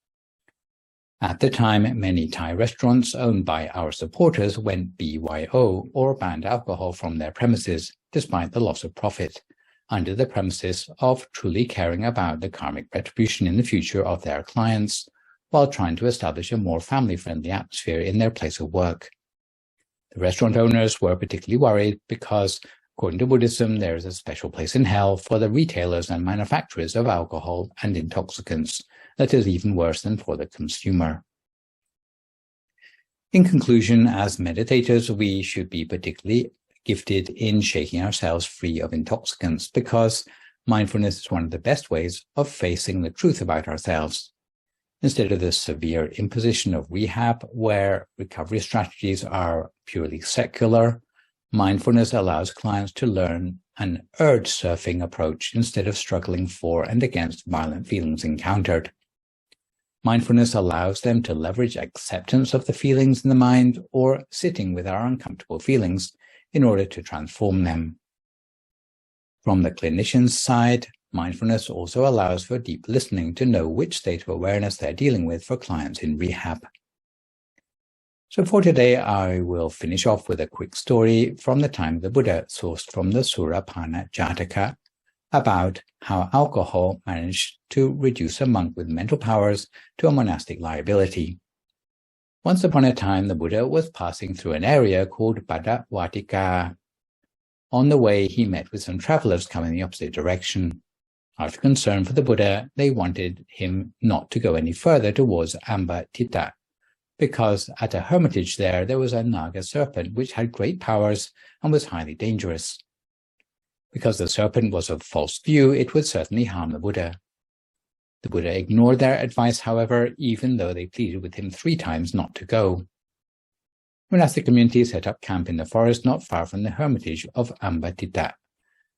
At the time, many Thai restaurants owned by our supporters went BYO or banned alcohol from their premises, despite the loss of profit, under the premises of truly caring about the karmic retribution in the future of their clients, while trying to establish a more family-friendly atmosphere in their place of work. The restaurant owners were particularly worried because, according to Buddhism, there is a special place in hell for the retailers and manufacturers of alcohol and intoxicants that is even worse than for the consumer. In conclusion, as meditators, we should be particularly gifted in shaking ourselves free of intoxicants because mindfulness is one of the best ways of facing the truth about ourselves. Instead of the severe imposition of rehab, where recovery strategies are purely secular, mindfulness allows clients to learn an urge surfing approach instead of struggling for and against violent feelings encountered. Mindfulness allows them to leverage acceptance of the feelings in the mind or sitting with our uncomfortable feelings in order to transform them. From the clinician's side, mindfulness also allows for deep listening to know which state of awareness they're dealing with for clients in rehab. So for today, I will finish off with a quick story from the time of the Buddha, sourced from the Surāpāna Jātaka, about how alcohol managed to reduce a monk with mental powers to a monastic liability. Once upon a time, the Buddha was passing through an area called Bhadraghata. On the way, he met with some travelers coming the opposite direction. Out of concern for the Buddha, they wanted him not to go any further towards Ambatita, because at a hermitage there was a Naga serpent which had great powers and was highly dangerous. Because the serpent was of false view, it would certainly harm the Buddha. The Buddha ignored their advice, however, even though they pleaded with him 3 times not to go. Monastic community set up camp in the forest not far from the hermitage of Ambatita,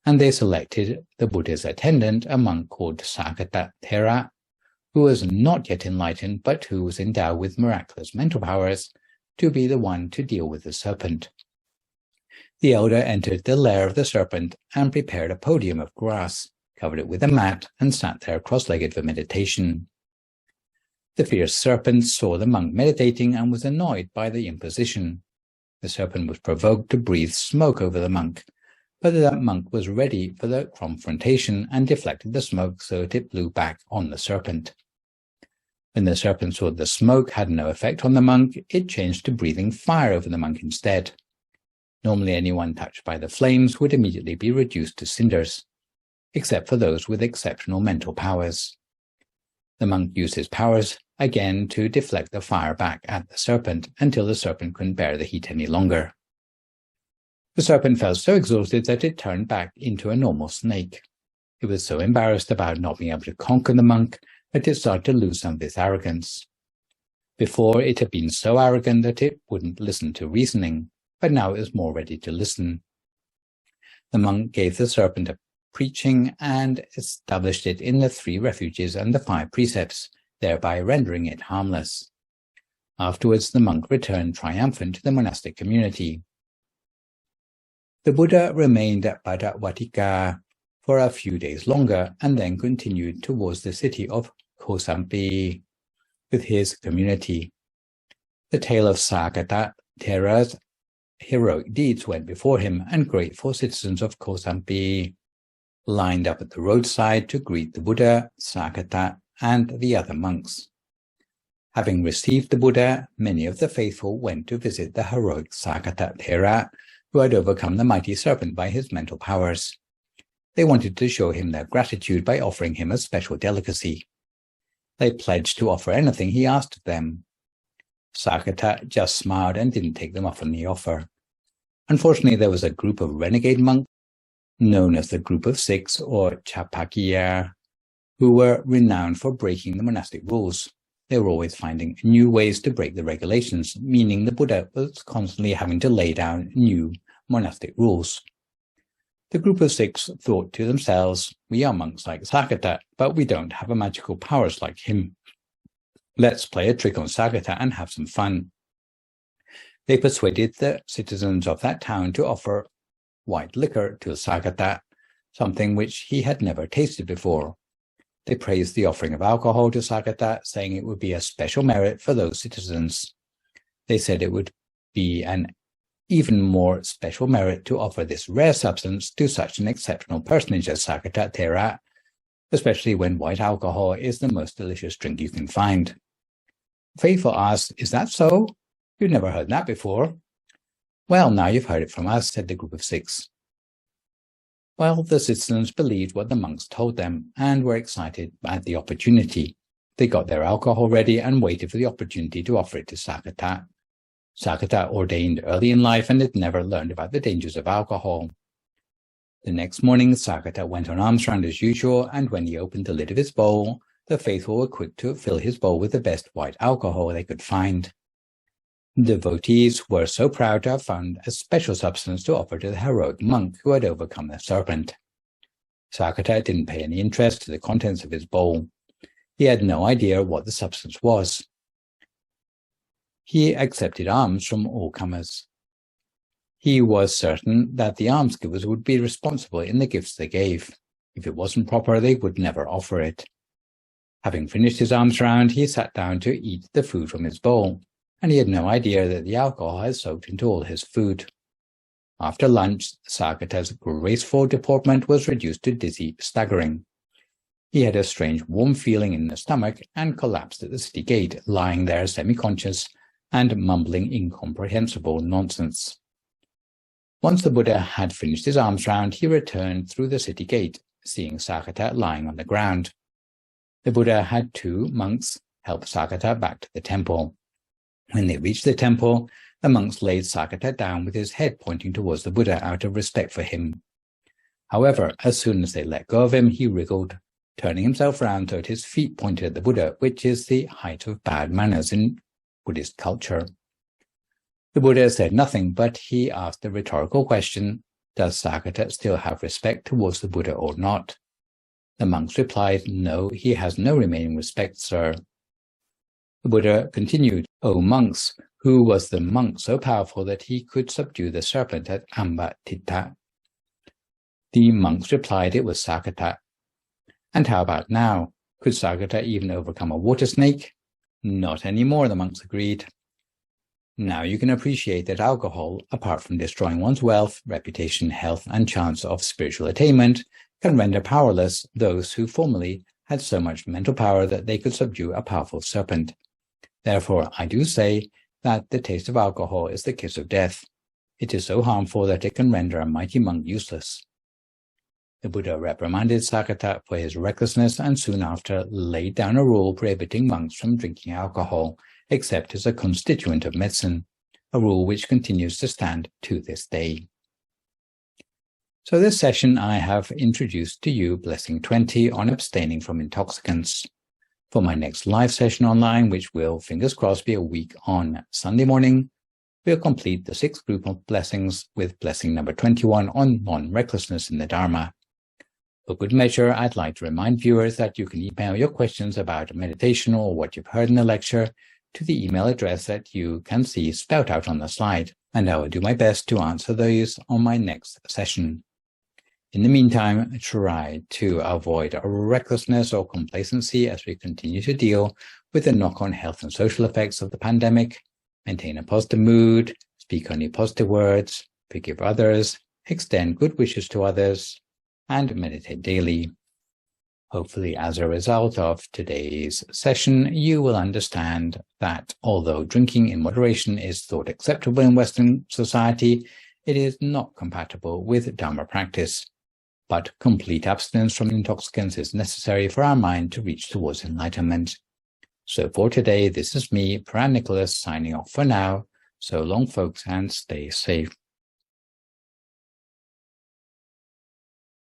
and they selected the Buddha's attendant, a monk called Sāgata, who was not yet enlightened but who was endowed with miraculous mental powers, to be the one to deal with the serpent. The elder entered the lair of the serpent and prepared a podium of grass, covered it with a mat, and sat there cross-legged for meditation. The fierce serpent saw the monk meditating and was annoyed by the imposition. The serpent was provoked to breathe smoke over the monk, but the monk was ready for the confrontation and deflected the smoke so that it blew back on the serpent. When the serpent saw the smoke had no effect on the monk, it changed to breathing fire over the monk instead. Normally, anyone touched by the flames would immediately be reduced to cinders, except for those with exceptional mental powers. The monk used his powers again to deflect the fire back at the serpent until the serpent couldn't bear the heat any longer. The serpent felt so exhausted that it turned back into a normal snake. It was so embarrassed about not being able to conquer the monk that it started to lose some of its arrogance. Before, it had been so arrogant that it wouldn't listen to reasoning, but now it was more ready to listen. The monk gave the serpent a preaching and established it in the 3 refuges and the 5 precepts, thereby rendering it harmless. Afterwards, the monk returned triumphant to the monastic community. The Buddha remained at Bhadraghata for a few days longer and then continued towards the city of Kosambi with his community. The tale of Sāgata Thera's heroic deeds went before him, and grateful citizens of Kosambi lined up at the roadside to greet the Buddha, Sāgata, and the other monks. Having received the Buddha, many of the faithful went to visit the heroic Sāgata Thera, who had overcome the mighty serpent by his mental powers. They wanted to show him their gratitude by offering him a special delicacy. They pledged to offer anything he asked of them. Sāgata just smiled and didn't take them up on the offer. Unfortunately, there was a group of renegade monks, known as the Group of 6 or Chapakya, who were renowned for breaking the monastic rules. They were always finding new ways to break the regulations, meaning the Buddha was constantly having to lay down new monastic rules. The Group of 6 thought to themselves, "We are monks like Sāgata, but we don't have magical powers like him. Let's play a trick on Sāgata and have some fun." They persuaded the citizens of that town to offer white liquor to Sāgata, something which he had never tasted before. They praised the offering of alcohol to Sāgata, saying it would be a special merit for those citizens. They said it would be an even more special merit to offer this rare substance to such an exceptional personage as Sāgata Thera, especially when white alcohol is the most delicious drink you can find. Faithful asked, "Is that so? You've never heard that before." "Well, now you've heard it from us," said the Group of 6. Well, the citizens believed what the monks told them and were excited at the opportunity. They got their alcohol ready and waited for the opportunity to offer it to Sāgata. Sāgata ordained early in life and had never learned about the dangers of alcohol. The next morning, Sāgata went on alms round as usual, and when he opened the lid of his bowl, the faithful were quick to fill his bowl with the best white alcohol they could find. Devotees were so proud to have found a special substance to offer to the heroic monk who had overcome the serpent. Sāgata didn't pay any interest to the contents of his bowl. He had no idea what the substance was. He accepted alms from all comers. He was certain that the almsgivers would be responsible in the gifts they gave. If it wasn't proper, they would never offer it. Having finished his alms round, he sat down to eat the food from his bowl, and he had no idea that the alcohol had soaked into all his food. After lunch, Sāgata's graceful deportment was reduced to dizzy staggering. He had a strange warm feeling in the stomach and collapsed at the city gate, lying there semi-conscious and mumbling incomprehensible nonsense. Once the Buddha had finished his alms round, he returned through the city gate, seeing Sāgata lying on the ground. The Buddha had 2 monks help Sāgata back to the temple. When they reached the temple, the monks laid Sāgata down with his head pointing towards the Buddha out of respect for him. However, as soon as they let go of him, he wriggled, turning himself round so that his feet pointed at the Buddha, which is the height of bad manners in Buddhist culture. The Buddha said nothing, but he asked the rhetorical question, "Does Sāgata still have respect towards the Buddha or not?" The monks replied, "No, he has no remaining respect, sir." The Buddha continued, "O monks, who was the monk so powerful that he could subdue the serpent at Ambatita?" The monks replied it was Sāgata. "And how about now? Could Sāgata even overcome a water snake?" "Not anymore," the monks agreed. Now you can appreciate that alcohol, apart from destroying one's wealth, reputation, health, and chance of spiritual attainment, can render powerless those who formerly had so much mental power that they could subdue a powerful serpent. Therefore, I do say that the taste of alcohol is the kiss of death. It is so harmful that it can render a mighty monk useless. The Buddha reprimanded Sāgata for his recklessness and soon after laid down a rule prohibiting monks from drinking alcohol, except as a constituent of medicine, a rule which continues to stand to this day. So this session I have introduced to you Blessing 20 on abstaining from intoxicants. For my next live session online, which will, fingers crossed, be a week on Sunday morning, we'll complete the 6th group of blessings with blessing number 21 on non-recklessness in the Dharma. For good measure, I'd like to remind viewers that you can email your questions about meditation or what you've heard in the lecture to the email address that you can see spelled out on the slide, and I will do my best to answer those on my next session. In the meantime, try to avoid recklessness or complacency as we continue to deal with the knock-on health and social effects of the pandemic. Maintain a positive mood, speak only positive words, forgive others, extend good wishes to others, and meditate daily. Hopefully, as a result of today's session, you will understand that although drinking in moderation is thought acceptable in Western society, it is not compatible with Dhamma practice. But complete abstinence from intoxicants is necessary for our mind to reach towards enlightenment. So for today, this is me, Phra Nicholas, signing off for now. So long, folks, and stay safe.